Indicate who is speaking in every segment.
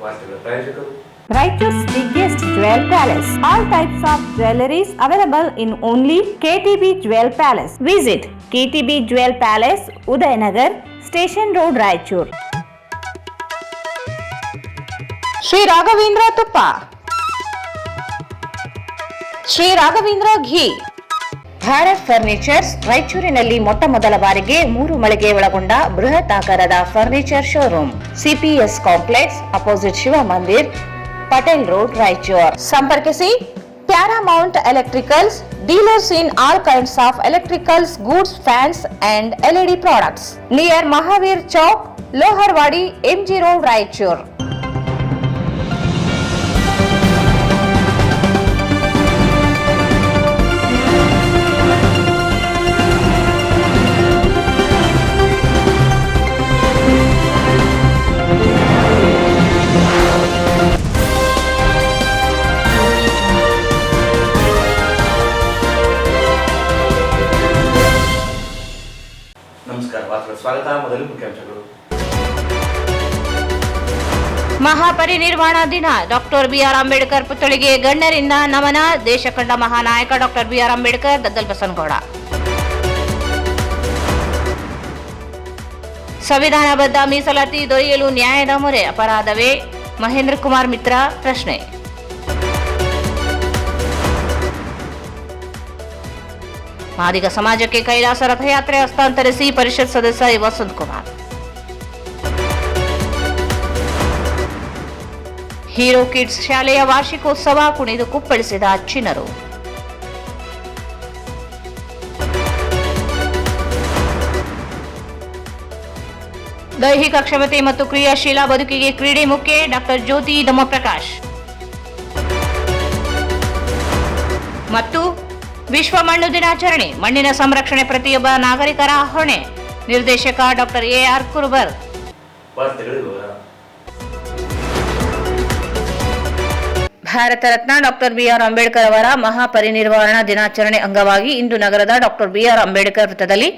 Speaker 1: ವಾರ್ತೆಗಳ ಪ್ರಾಯೋಜಕರು
Speaker 2: Raichur's biggest jewel palace. All types of jewelries available in only KTB Jewel Palace. Visit KTB Jewel Palace, Udayanagar, Station Road, Raichur. Shri Raghavendra ತುಪ್ಪ, Shri Raghavendra ghee. Bharat furnitures ರಾಯಚೂರಿನಲ್ಲಿ ಮೊಟ್ಟ ಮೊದಲ ಬಾರಿಗೆ 3 ಮಳಿಗೆ ಒಳಗೊಂಡ ಬೃಹತ್ ಆಕಾರದ furniture showroom. CPS complex opposite Shiva Mandir, Patel road, Raichur. ಸಂಪರ್ಕಿಸಿ Paramount electricals, dealers in all kinds of electricals goods, fans and LED products, near Mahaveer Chowk, Loharwadi, MG road, Raichur.
Speaker 1: ನಮಸ್ಕಾರ. ವಾರ್ತೆಗಳ ಸ್ವಾಗತ. ಮೊದಲು ಮುಖ್ಯಾಂಶಗಳು.
Speaker 2: ಮಹಾಪರಿನಿರ್ವಾಣ ದಿನ. ಡಾಕ್ಟರ್ BR ಅಂಬೇಡ್ಕರ್ ಪುತ್ಥಳಿಗೆ ಗಣ್ಯರಿಂದ ನಮನ. ದೇಶ ಕಂಡ ಮಹಾನಾಯಕ ಡಾಕ್ಟರ್ BR ಅಂಬೇಡ್ಕರ್, ಗದ್ದಲ್ ಬಸನಗೌಡ. ಸಂವಿಧಾನಬದ್ಧ ಮೀಸಲಾತಿ ದೊರೆಯಲು ನ್ಯಾಯದ ಮೊರೆ, ಅಪರಾಧವೇ? ಮಹೇಂದ್ರ ಕುಮಾರ್ ಮಿತ್ರ ಪ್ರಶ್ನೆ. ಮಾದಿಗ ಸಮಾಜಕ್ಕೆ ಕೈಲಾಸ ರಥಯಾತ್ರೆ ಹಸ್ತಾಂತರಿಸಿ ಪರಿಷತ್ ಸದಸ್ಯ ವಸಂತ್ ಕುಮಾರ್. ಹೀರೋ ಕಿಡ್ಸ್ ಶಾಲೆಯ ವಾರ್ಷಿಕೋತ್ಸವ, ಕುಣಿದು ಕುಪ್ಪಳಿಸಿದ ಚಿನ್ನರು. ದೈಹಿಕ ಕ್ಷಮತೆ ಮತ್ತು ಕ್ರಿಯಾಶೀಲ ಬದುಕಿಗೆ ಕ್ರೀಡೆ ಮುಖ್ಯ, ಡಾಕ್ಟರ್ ಜ್ಯೋತಿ ದಮ್ಮಪ್ರಕಾಶ್. ಮತ್ತು ವಿಶ್ವ ಮಣ್ಣು ದಿನಾಚರಣೆ, ಮಣ್ಣಿನ ಸಂರಕ್ಷಣೆ ಪ್ರತಿಯೊಬ್ಬ ನಾಗರಿಕರ ಹೊಣೆ, ನಿರ್ದೇಶಕ doctor AR Kurubar. Bharat Ratna doctor BR Ambedkar ಅವರ ಮಹಾಪರಿನಿರ್ವಾಣ ದಿನಾಚರಣೆ ಅಂಗವಾಗಿ ಇಂದು ನಗರದ ಡಾಕ್ಟರ್ BR ಅಂಬೇಡ್ಕರ್ ವೃತ್ತದಲ್ಲಿ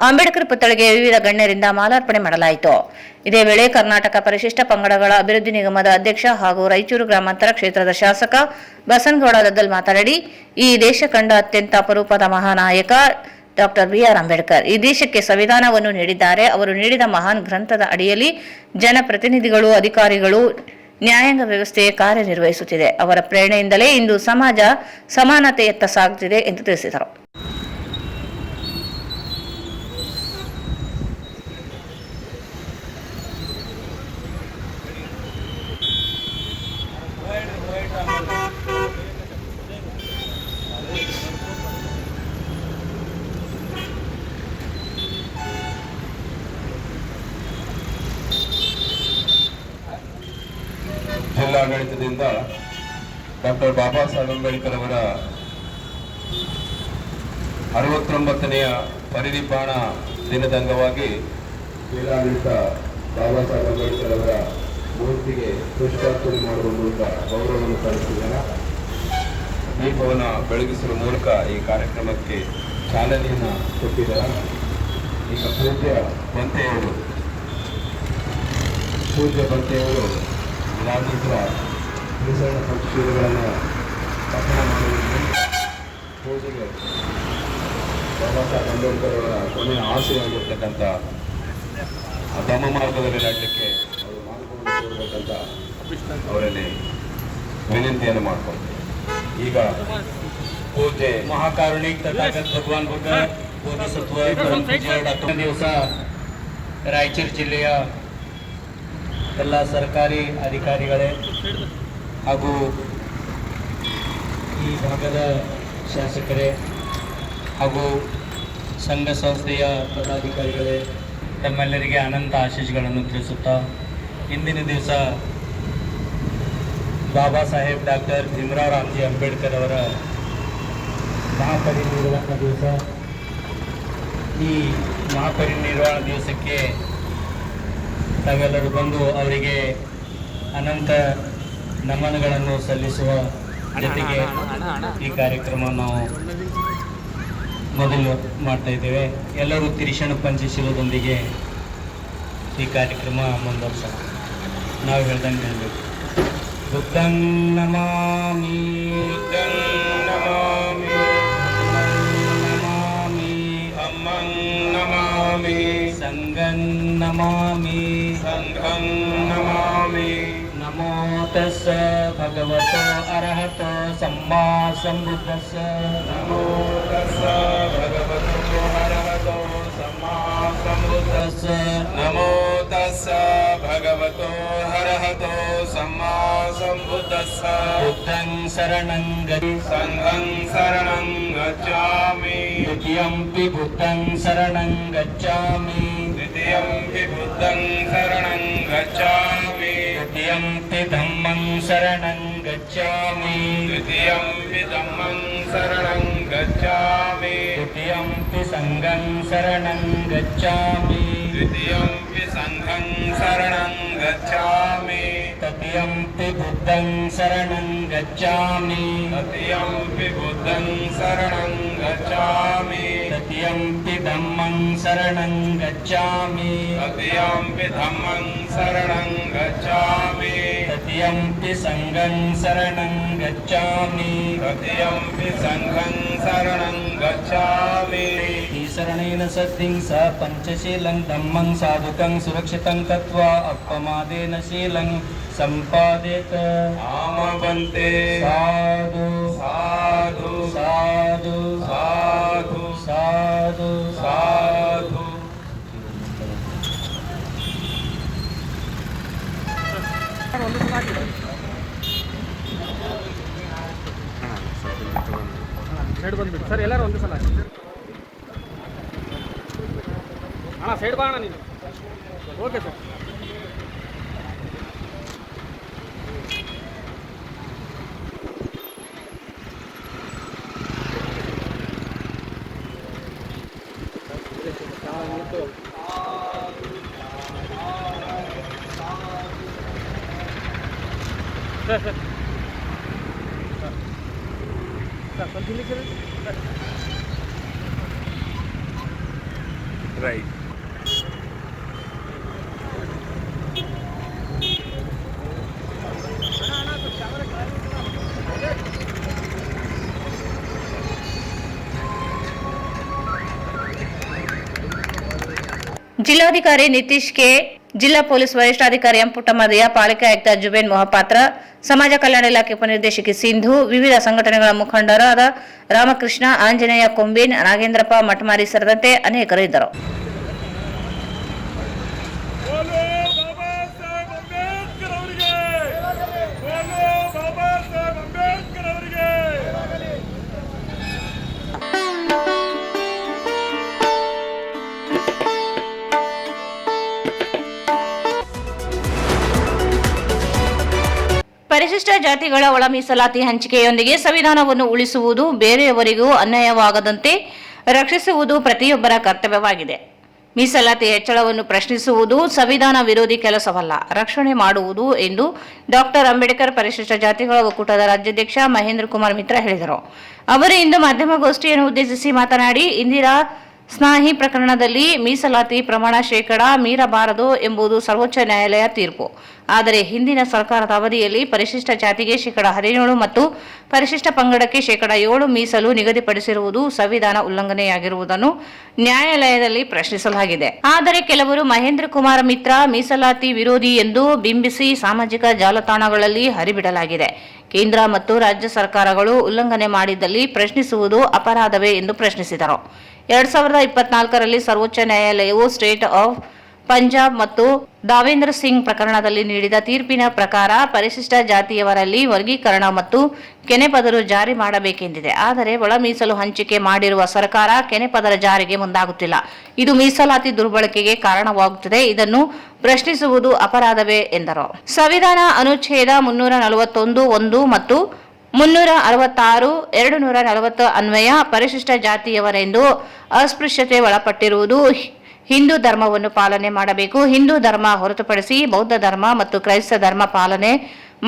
Speaker 2: ಅಂಬೇಡ್ಕರ್ ಪುತ್ಥಳಿಗೆ ವಿವಿಧ ಗಣ್ಯರಿಂದ ಮಾಲಾರ್ಪಣೆ ಮಾಡಲಾಯಿತು. ಇದೇ ವೇಳೆ ಕರ್ನಾಟಕ ಪರಿಶಿಷ್ಟ ಪಂಗಡಗಳ ಅಭಿವೃದ್ಧಿ ನಿಗಮದ ಅಧ್ಯಕ್ಷ ಹಾಗೂ ರಾಯಚೂರು ಗ್ರಾಮಾಂತರ ಕ್ಷೇತ್ರದ ಶಾಸಕ ಬಸನಗೌಡ ದದ್ದಲ್ ಮಾತನಾಡಿ, ಈ ದೇಶ ಕಂಡ ಅತ್ಯಂತ ಅಪರೂಪದ ಮಹಾನಾಯಕ ಡಾಕ್ಟರ್ BR ಅಂಬೇಡ್ಕರ್ ಈ ದೇಶಕ್ಕೆ ಸಂವಿಧಾನವನ್ನು ನೀಡಿದ್ದಾರೆ. ಅವರು ನೀಡಿದ ಮಹಾನ್ ಗ್ರಂಥದ ಅಡಿಯಲ್ಲಿ ಜನಪ್ರತಿನಿಧಿಗಳು, ಅಧಿಕಾರಿಗಳು, ನ್ಯಾಯಾಂಗ ವ್ಯವಸ್ಥೆ ಕಾರ್ಯನಿರ್ವಹಿಸುತ್ತಿದೆ. ಅವರ ಪ್ರೇರಣೆಯಿಂದಲೇ ಇಂದು ಸಮಾಜ ಸಮಾನತೆಯತ್ತ ಸಾಗುತ್ತಿದೆ ಎಂದು ತಿಳಿಸಿದರು.
Speaker 3: ಜಿಲ್ಲಾಡಳಿತದಿಂದ ಡಾಕ್ಟರ್ ಬಾಬಾ ಸಾಹೇಬ್ ಅಂಬೇಡ್ಕರ್ ಅವರ 69ನೇ ಪರಿನಿರ್ವಾಣ ದಿನದ ಅಂಗವಾಗಿ ಜಿಲ್ಲಾಡಳಿತ ಬಾಬಾ ಸಾಹೇಬ್ ಅಂಬೇಡ್ಕರ್ ಅವರ ಮೂರ್ತಿಗೆ ಪುಷ್ಪಾರ್ಚನೆ ಮಾಡುವ ಮೂಲಕ ಗೌರವವನ್ನು ಸಲ್ಲಿಸಿದ್ದಾರೆ. ದೀಪವನ್ನು ಬೆಳಗಿಸುವ ಮೂಲಕ ಈ ಕಾರ್ಯಕ್ರಮಕ್ಕೆ ಚಾಲನೆಯನ್ನು ಕೊಟ್ಟಿದ್ದಾರೆ. ಈಗ ಪೂಜ್ಯ ಬಂತೆಯವರು ವಿಧಾನಸಭ ಮೀಸಲಿನ ಪಕ್ಷಗಳನ್ನು ಪಠಣ ಮಾಡುವುದರಿಂದ ಪೂಜೆಗೆ ಬಾಬಾ ಸಾಹೇಬ್ ಅಂಬೇಡ್ಕರ್ ಅವರ ಕೊನೆಯ ಆಸೆಯಾಗಿರ್ತಕ್ಕಂಥ ಧಮ್ಮ ಮಾರ್ಗದಲ್ಲಿ ನಡಲಿಕ್ಕೆ ಅವರು ಮಾಡಿಕೊಳ್ಳಬೇಕಂತ ಅವರಲ್ಲಿ ವಿನಂತಿಯನ್ನು ಮಾಡಿಕೊಳ್ತೇವೆ. ಈಗ ಪೂಜೆ
Speaker 4: ಮಹಾಕಾರುಣಿಕ ತಥಾಗತ ಭಗವಾನ್ ಬುದ್ಧ ಬೋಧಿಸತ್ವ ಡಾಕ್ಟರ್ ದಿವಸ ರಾಯಚೂರು ಜಿಲ್ಲೆಯ ಎಲ್ಲ ಸರ್ಕಾರಿ ಅಧಿಕಾರಿಗಳೇ ಹಾಗೂ ಈ ಭಾಗದ ಶಾಸಕರೇ ಹಾಗೂ ಸಂಘ ಸಂಸ್ಥೆಯ ಪದಾಧಿಕಾರಿಗಳೇ, ತಮ್ಮೆಲ್ಲರಿಗೆ ಅನಂತ ಆಶೀಸ್ಗಳನ್ನು ತಿಳಿಸುತ್ತಾ, ಇಂದಿನ ದಿವಸ ಬಾಬಾ ಸಾಹೇಬ್ ಡಾಕ್ಟರ್ ಭೀಮರಾವ್ ರಾಮ್ಜಿ ಅಂಬೇಡ್ಕರ್ ಅವರ ಮಹಾಪರಿನಿರ್ವಾಣ ದಿವಸ. ಈ ಮಹಾಪರಿನಿರ್ವಾಣ ದಿವಸಕ್ಕೆ ತಾವೆಲ್ಲರೂ ಬಂದು ಅವರಿಗೆ ಅನಂತ ನಮನಗಳನ್ನು ಸಲ್ಲಿಸುವ ಜೊತೆಗೆ ಈ ಕಾರ್ಯಕ್ರಮ ನಾವು ಮೊದಲು ಮಾಡ್ತಾ ಇದ್ದೇವೆ. ಎಲ್ಲರೂ ತಿರಿಶಣ ಪಂಚಿಸುವುದರೊಂದಿಗೆ ಈ ಕಾರ್ಯಕ್ರಮ ಮುಂದುವರಿಸೋಣ. ನಾವು ಹೇಳ್ದಂಗೆ ಹೇಳಬೇಕು. बुद्धं नमामि
Speaker 3: बुद्धं नमामि धम्मं नमामि
Speaker 4: संघं नमामि
Speaker 3: संघं नमामि
Speaker 4: नमो तस्स भगवतो अरहतो सम्मा सम्बुद्धस्स
Speaker 3: नमो तस्स भगवतो अरहतो सम्मा सम्बुद्धस्स नमो तस्स भगवतो अरहतो सम्मा सम्बुद्धस्स
Speaker 4: बुद्धं शरणं
Speaker 3: संघं शरणं गच्छामि
Speaker 4: द्वितीयंपि बुद्धं शरणं गच्छामि
Speaker 3: द्वितीयंपि बुद्धं शरणं गच्छामि
Speaker 4: द्वितीयंपि धम्मं शरणं गच्छामि
Speaker 3: द्वितीयंपि धम्मं शरणं गच्छामि
Speaker 4: द्वितीयंपि संघं शरणं गच्छामि
Speaker 3: द्वितीयंपि संघं शरणं गच्छामि
Speaker 4: तृतीयंपि बुद्धं शरणं गच्छामि
Speaker 3: तृतीयंपि बुद्धं शरणं गच्छामि
Speaker 4: तृतीयंपि धम्मं शरणं गच्छामि
Speaker 3: तृतीयंपि धम्मं शरणं गच्छामि
Speaker 4: तृतीयंपि संघं शरणं गच्छामि
Speaker 3: तृतीयंपि संघं शरणं गच्छामि
Speaker 4: शरणेन सद्धिं स पंचशीलं धम्मं साधुकं सुरक्षितं कृत्वा अपमादेन शीलं सम्पादेत
Speaker 3: आमवन्ते
Speaker 4: साधु
Speaker 3: साधु
Speaker 4: साधु
Speaker 3: साधु
Speaker 4: साधु
Speaker 3: साधु
Speaker 5: ಸೈಡ್ ಬಂದ್ಬಿಟ್ಟು ಸರ್ ಎಲ್ಲರೂ ಒಂದು ಸಲ ಅಣ್ಣ ಸೈಡ್ ಬಾ ಅಣ್ಣ ನೀನು okay sir sir sir sir ಸ್ವಲ್ಪ ಇಲ್ಲಿ ಸರ್
Speaker 1: ರೈಟ್.
Speaker 2: ಜಿಲ್ಲಾಧಿಕಾರಿ ನಿತೀಶ್ ಕೆ, ಜಿಲ್ಲಾ ಪೊಲೀಸ್ ವರಿಷ್ಠಾಧಿಕಾರಿ ಎಂ ಪುಟ್ಟಮದಯ್ಯ, ಪಾಲಿಕೆ ಆಯುಕ್ತ ಜುಬೇನ್ ಮೊಹಪಾತ್ರ, ಸಮಾಜ ಕಲ್ಯಾಣ ಇಲಾಖೆ ಉಪನಿರ್ದೇಶಕಿ ಸಿಂಧು, ವಿವಿಧ ಸಂಘಟನೆಗಳ ಮುಖಂಡರಾದ ರಾಮಕೃಷ್ಣ, ಆಂಜನೇಯ ಕೊಂಬೇನ್, ನಾಗೇಂದ್ರಪ್ಪ ಮಠಮಾರಿ ಸೇರಿದಂತೆ ಅನೇಕರು ಇದ್ದರು. ಪರಿಶಿಷ್ಟ ಜಾತಿಗಳ ಒಳ ಮೀಸಲಾತಿ ಹಂಚಿಕೆಯೊಂದಿಗೆ ಸಂವಿಧಾನವನ್ನು ಉಳಿಸುವುದು, ಬೇರೆಯವರಿಗೂ ಅನ್ಯಾಯವಾಗದಂತೆ ರಕ್ಷಿಸುವುದು ಪ್ರತಿಯೊಬ್ಬರ ಕರ್ತವ್ಯವಾಗಿದೆ. ಮೀಸಲಾತಿ ಹೆಚ್ಚಳವನ್ನು ಪ್ರಶ್ನಿಸುವುದು ಸಂವಿಧಾನ ವಿರೋಧಿ ಕೆಲಸವಲ್ಲ, ರಕ್ಷಣೆ ಮಾಡುವುದು ಎಂದು ಡಾಕ್ಟರ್ ಅಂಬೇಡ್ಕರ್ ಪರಿಶಿಷ್ಟ ಜಾತಿಗಳ ಒಕ್ಕೂಟದ ರಾಜ್ಯಾಧ್ಯಕ್ಷ ಮಹೇಂದ್ರ ಕುಮಾರ್ ಮಿತ್ರ ಹೇಳಿದರು. ಅವರು ಇಂದು ಮಾಧ್ಯಮಗೋಷ್ಠಿಯನ್ನು ಉದ್ದೇಶಿಸಿ ಮಾತನಾಡಿ, ಇಂದಿರಾ ಸ್ನಾಹಿ ಪ್ರಕರಣದಲ್ಲಿ ಮೀಸಲಾತಿ ಪ್ರಮಾಣ ಶೇಕಡಾ ಮೀರಬಾರದು ಎಂಬುದು ಸರ್ವೋಚ್ಚ ನ್ಯಾಯಾಲಯ ತೀರ್ಪು. ಆದರೆ ಹಿಂದಿನ ಸರ್ಕಾರದ ಅವಧಿಯಲ್ಲಿ ಪರಿಶಿಷ್ಟ ಜಾತಿಗೆ ಶೇಕಡಾ 17 ಮತ್ತು ಪರಿಶಿಷ್ಟ ಪಂಗಡಕ್ಕೆ ಶೇಕಡಾ 7 ಮೀಸಲು ನಿಗದಿಪಡಿಸಿರುವುದು ಸಂವಿಧಾನ ಉಲ್ಲಂಘನೆಯಾಗಿರುವುದನ್ನು ನ್ಯಾಯಾಲಯದಲ್ಲಿ ಪ್ರಶ್ನಿಸಲಾಗಿದೆ. ಆದರೆ ಕೆಲವರು ಮಹೇಂದ್ರ ಕುಮಾರ ಮಿತ್ರ ಮೀಸಲಾತಿ ವಿರೋಧಿ ಎಂದು ಬಿಂಬಿಸಿ ಸಾಮಾಜಿಕ ಜಾಲತಾಣಗಳಲ್ಲಿ ಹರಿಬಿಡಲಾಗಿದೆ. ಕೇಂದ್ರ ಮತ್ತು ರಾಜ್ಯ ಸರ್ಕಾರಗಳು ಉಲ್ಲಂಘನೆ ಮಾಡಿದ್ದಲ್ಲಿ ಪ್ರಶ್ನಿಸುವುದು ಅಪರಾಧವೇ ಎಂದು ಪ್ರಶ್ನಿಸಿದರು. 2024ರಲ್ಲಿ ಸರ್ವೋಚ್ಚ ನ್ಯಾಯಾಲಯವು ಸ್ಟೇಟ್ ಆಫ್ ಪಂಜಾಬ್ ಮತ್ತು ದಾವೇಂದ್ರ ಸಿಂಗ್ ಪ್ರಕರಣದಲ್ಲಿ ನೀಡಿದ ತೀರ್ಪಿನ ಪ್ರಕಾರ ಪರಿಶಿಷ್ಟ ಜಾತಿಯವರಲ್ಲಿ ವರ್ಗೀಕರಣ ಮತ್ತು ಕೆನೆಪದರು ಜಾರಿ ಮಾಡಬೇಕೆಂದಿದೆ. ಆದರೆ ಒಳ ಮೀಸಲು ಹಂಚಿಕೆ ಮಾಡಿರುವ ಸರ್ಕಾರ ಕೆನೆಪದರ ಜಾರಿಗೆ ಮುಂದಾಗುತ್ತಿಲ್ಲ. ಇದು ಮೀಸಲಾತಿ ದುರ್ಬಳಕೆಗೆ ಕಾರಣವಾಗುತ್ತದೆ. ಇದನ್ನು ಪ್ರಶ್ನಿಸುವುದು ಅಪರಾಧವೇ ಎಂದರು. ಸಂವಿಧಾನ ಅನುಚ್ಛೇದ 341(1) ಮತ್ತು 366, 240 ಅನ್ವಯ ಪರಿಶಿಷ್ಟ ಜಾತಿಯವರೆಂದು ಅಸ್ಪೃಶ್ಯತೆ ಒಳಪಟ್ಟಿರುವುದು ಹಿಂದೂ ಧರ್ಮವನ್ನು ಪಾಲನೆ ಮಾಡಬೇಕು. ಹಿಂದೂ ಧರ್ಮ ಹೊರತುಪಡಿಸಿ ಬೌದ್ಧ ಧರ್ಮ ಮತ್ತು ಕ್ರೈಸ್ತ ಧರ್ಮ ಪಾಲನೆ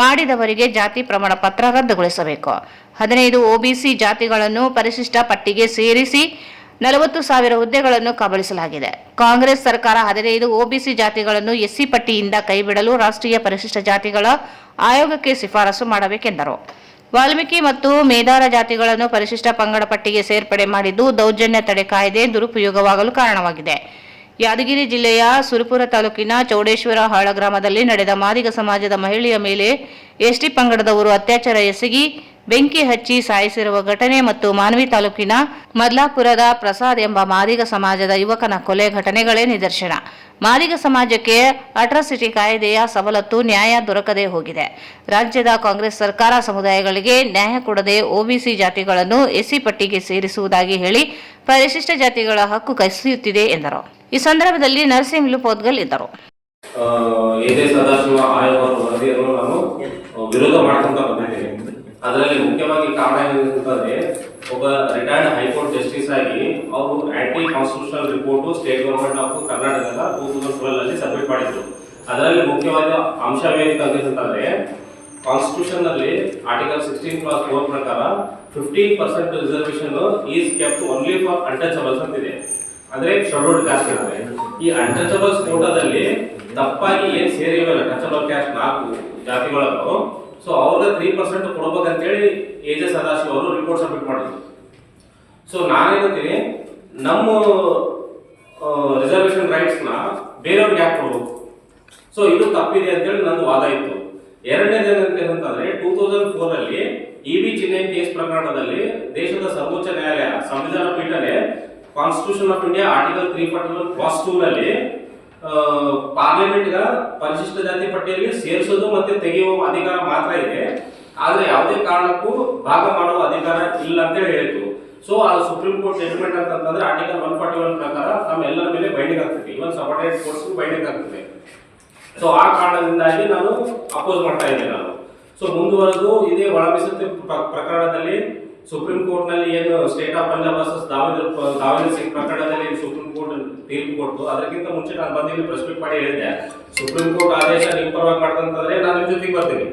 Speaker 2: ಮಾಡಿದವರಿಗೆ ಜಾತಿ ಪ್ರಮಾಣ ಪತ್ರ ರದ್ದುಗೊಳಿಸಬೇಕು. 15 OBC ಜಾತಿಗಳನ್ನು ಪರಿಶಿಷ್ಟ ಪಟ್ಟಿಗೆ ಸೇರಿಸಿ 40,000 ಹುದ್ದೆಗಳನ್ನು ಕಬಳಿಸಲಾಗಿದೆ. ಕಾಂಗ್ರೆಸ್ ಸರ್ಕಾರ 15 ಒಬಿಸಿ ಜಾತಿಗಳನ್ನು ಎಸ್ಸಿ ಪಟ್ಟಿಯಿಂದ ಕೈಬಿಡಲು ರಾಷ್ಟ್ರೀಯ ಪರಿಶಿಷ್ಟ ಜಾತಿಗಳ ಆಯೋಗಕ್ಕೆ ಶಿಫಾರಸು ಮಾಡಬೇಕೆಂದರು. ವಾಲ್ಮೀಕಿ ಮತ್ತು ಮೇದಾರ ಜಾತಿಗಳನ್ನು ಪರಿಶಿಷ್ಟ ಪಂಗಡ ಪಟ್ಟಿಗೆ ಸೇರ್ಪಡೆ ಮಾಡಿದ್ದು ದೌರ್ಜನ್ಯ ತಡೆ ಕಾಯ್ದೆ ದುರುಪಯೋಗವಾಗಲು ಕಾರಣವಾಗಿದೆ. ಯಾದಗಿರಿ ಜಿಲ್ಲೆಯ ಸುರಪುರ ತಾಲೂಕಿನ ಚೌಡೇಶ್ವರ ಹಾಳ ಗ್ರಾಮದಲ್ಲಿ ನಡೆದ ಮಾದಿಗ ಸಮಾಜದ ಮಹಿಳೆಯ ಮೇಲೆ ಎಸ್ಟಿ ಪಂಗಡದವರು ಅತ್ಯಾಚಾರ ಎಸಗಿ ಬೆಂಕಿ ಹಚ್ಚಿ ಸಾಯಿಸಿರುವ ಘಟನೆ ಮತ್ತು ಮಾನ್ವಿ ತಾಲೂಕಿನ ಮದ್ಲಾಪುರದ ಪ್ರಸಾದ್ ಎಂಬ ಮಾದಿಗ ಸಮಾಜದ ಯುವಕನ ಕೊಲೆ ಘಟನೆಗಳೇ ನಿದರ್ಶನ. ಮಾದಿಗ ಸಮಾಜಕ್ಕೆ ಅಟ್ರಾಸಿಟಿ ಕಾಯ್ದೆಯ ಸವಲತ್ತು ನ್ಯಾಯ ದೊರಕದೇ ಹೋಗಿದೆ. ರಾಜ್ಯದ ಕಾಂಗ್ರೆಸ್ ಸರ್ಕಾರ ಸಮುದಾಯಗಳಿಗೆ ನ್ಯಾಯ ಕೊಡದೆ ಒಬಿಸಿ ಜಾತಿಗಳನ್ನು ಎಸ್ಸಿ ಪಟ್ಟಿಗೆ ಸೇರಿಸುವುದಾಗಿ ಹೇಳಿ ಪರಿಶಿಷ್ಟ ಜಾತಿಗಳ ಹಕ್ಕು ಕಸಿಯುತ್ತಿದೆ ಎಂದರು. ಈ ಸಂದರ್ಭದಲ್ಲಿ ನರಸಿಂಹ ಪೋದ್ಗಲ್ ಇದ್ದರು.
Speaker 6: ಎದೆ ಸದಾಶಿವ ಆಯೋಗದ ವರದಿಯನ್ನು ನಾನು ವಿರೋಧ ಮಾಡ್ಕೊಂತ ಬಂದಿದ್ದೇನೆ. ಅದರಲ್ಲಿ ಮುಖ್ಯವಾಗಿ ಕಾರಣ ಏನಂತಂದ್ರೆ, ಒಬ್ಬ ರಿಟೈರ್ಡ್ ಹೈಕೋರ್ಟ್ ಜಸ್ಟಿಸ್ ಆಗಿ ಅವರು anti constitutional report state government of ಕರ್ನಾಟಕದ 2012 ಅಲ್ಲಿ ಸಬ್ಮಿಟ್ ಮಾಡಿದ್ರು. ಅದರಲ್ಲಿ ಮುಖ್ಯವಾದ ಅಂಶವೇನಿದೆ, ಕಾನ್ಸ್ಟಿಟ್ಯೂಷನ್ ನಲ್ಲಿ ಆರ್ಟಿಕಲ್ 16(4) ಪ್ರಕಾರ 15% reservation is kept only for untouchables ಅಂತಿದೆ. ಅಂದ್ರೆ ಶೆಡ್ಯೂಲ್ಡ್ ಕಾಸ್ಟ್ ಇರುತ್ತೆ. ಈ ಅನ್ಟಚಬಲ್ಸ್ ಕೋಟಾದಲ್ಲಿ ತಪ್ಪಾಗಿ ಏನ್ ಸೇರಿವೆಲ್ಲ ಟಚಬಲ್ ಕ್ಯಾಸ್ಟ್ 4 ಜಾತಿಗಳನ್ನು, ಸೊ ಅವ್ರಿಗೆ 3% ಕೊಡ್ಬೇಕಂತೇಳಿ ಎಜೆ ಸದಾಶಿವ ಅವರು ರಿಪೋರ್ಟ್ ಸಬ್ಮಿಟ್ ಮಾಡಿದ್ರು. ಸೊ ನಾನೇನಂತೀನಿ, ನಮ್ಮ ರಿಸರ್ವೇಶನ್ ರೈಟ್ಸ್ ನ ಬೇರೆಯವ್ರಿಗೆ ಯಾಕೆ ಕೊಡ್ಬೇಕು? ಸೊ ಇದು ತಪ್ಪಿದೆ ಅಂತೇಳಿ ನನ್ನ ವಾದ ಇತ್ತು. ಎರಡನೇದೇನಂತಂದ್ರೆ 2004 ಅಲ್ಲಿ ಇವಿ ಚಿನ್ನೈ ಕೇಸ್ ಪ್ರಕರಣದಲ್ಲಿ ದೇಶದ ಸರ್ವೋಚ್ಚ ನ್ಯಾಯಾಲಯ ಸಂವಿಧಾನ ಪೀಠನೇ constitution of India article 341 clause 2 ನಲ್ಲಿ ಪಾರ್ಲಿಮೆಂಟ್ ಪರಿಶಿಷ್ಟ ಜಾತಿ ಪಟ್ಟಿಯಲ್ಲಿ ಸೇರಿಸೋದು ಮತ್ತೆ ತೆಗೆಯುವ ಅಧಿಕಾರ ಮಾತ್ರ ಇದೆ, ಆದ್ರೆ ಯಾವುದೇ ಕಾರಣಕ್ಕೂ ಭಾಗ ಮಾಡುವ ಅಧಿಕಾರ ಇಲ್ಲ ಅಂತ ಹೇಳಿತ್ತು. ಸೊ ಅದು ಸುಪ್ರೀಂ ಕೋರ್ಟ್ ಜಡ್ಜ್ಮೆಂಟ್ ಅಂತಂದ್ರೆ ಆರ್ಟಿಕಲ್ 141 ಪ್ರಕಾರ ನಮ್ಮ ಎಲ್ಲರ ಮೇಲೆ ಬೈಂಡಿಂಗ್ ಆಗ್ತದೆ, ಇವನ್ ಸಬಾರ್ಡಿನೇಟ್ ಕೋರ್ಟ್ಸ್ ಬೈಂಡಿಂಗ್ ಆಗ್ತದೆ. ಸೊ ಆ ಕಾರಣದಿಂದಾಗಿ ನಾನು ಅಪೋಸ್ ಮಾಡ್ತಾ ಇದ್ದೇನೆ ನಾನು. ಸೊ ಮುಂದುವರೆದು ಇದೇ ಒಳ ಮೀಸಲಾತಿ ಪ್ರಕರಣದಲ್ಲಿ ಸುಪ್ರೀಂ ಕೋರ್ಟ್ ನಲ್ಲಿ ಏನು state of Punjab versus Davinder Singh ಪ್ರಕರಣದಲ್ಲಿ ಸುಪ್ರೀಂ ಕೋರ್ಟ್ ತೀರ್ಪು ಕೊಟ್ಟು, ಅದಕ್ಕಿಂತ ಮುಂಚೆ ನಾನು ಬಂದಿಲ್ಲಿ ಪ್ರೆಸ್ ಮೀಟ್ ಮಾಡಿ ಹೇಳಿದ್ದೆ, ಸುಪ್ರೀಂ ಕೋರ್ಟ್ ಆದೇಶ ನಿಮ್ಮ ಪರವಾಗಿ ಮಾಡ್ತಂತಂದ್ರೆ ನಾನು ನಿಮ್ಮ ಜೊತೆಗೆ ಬರ್ತೀನಿ,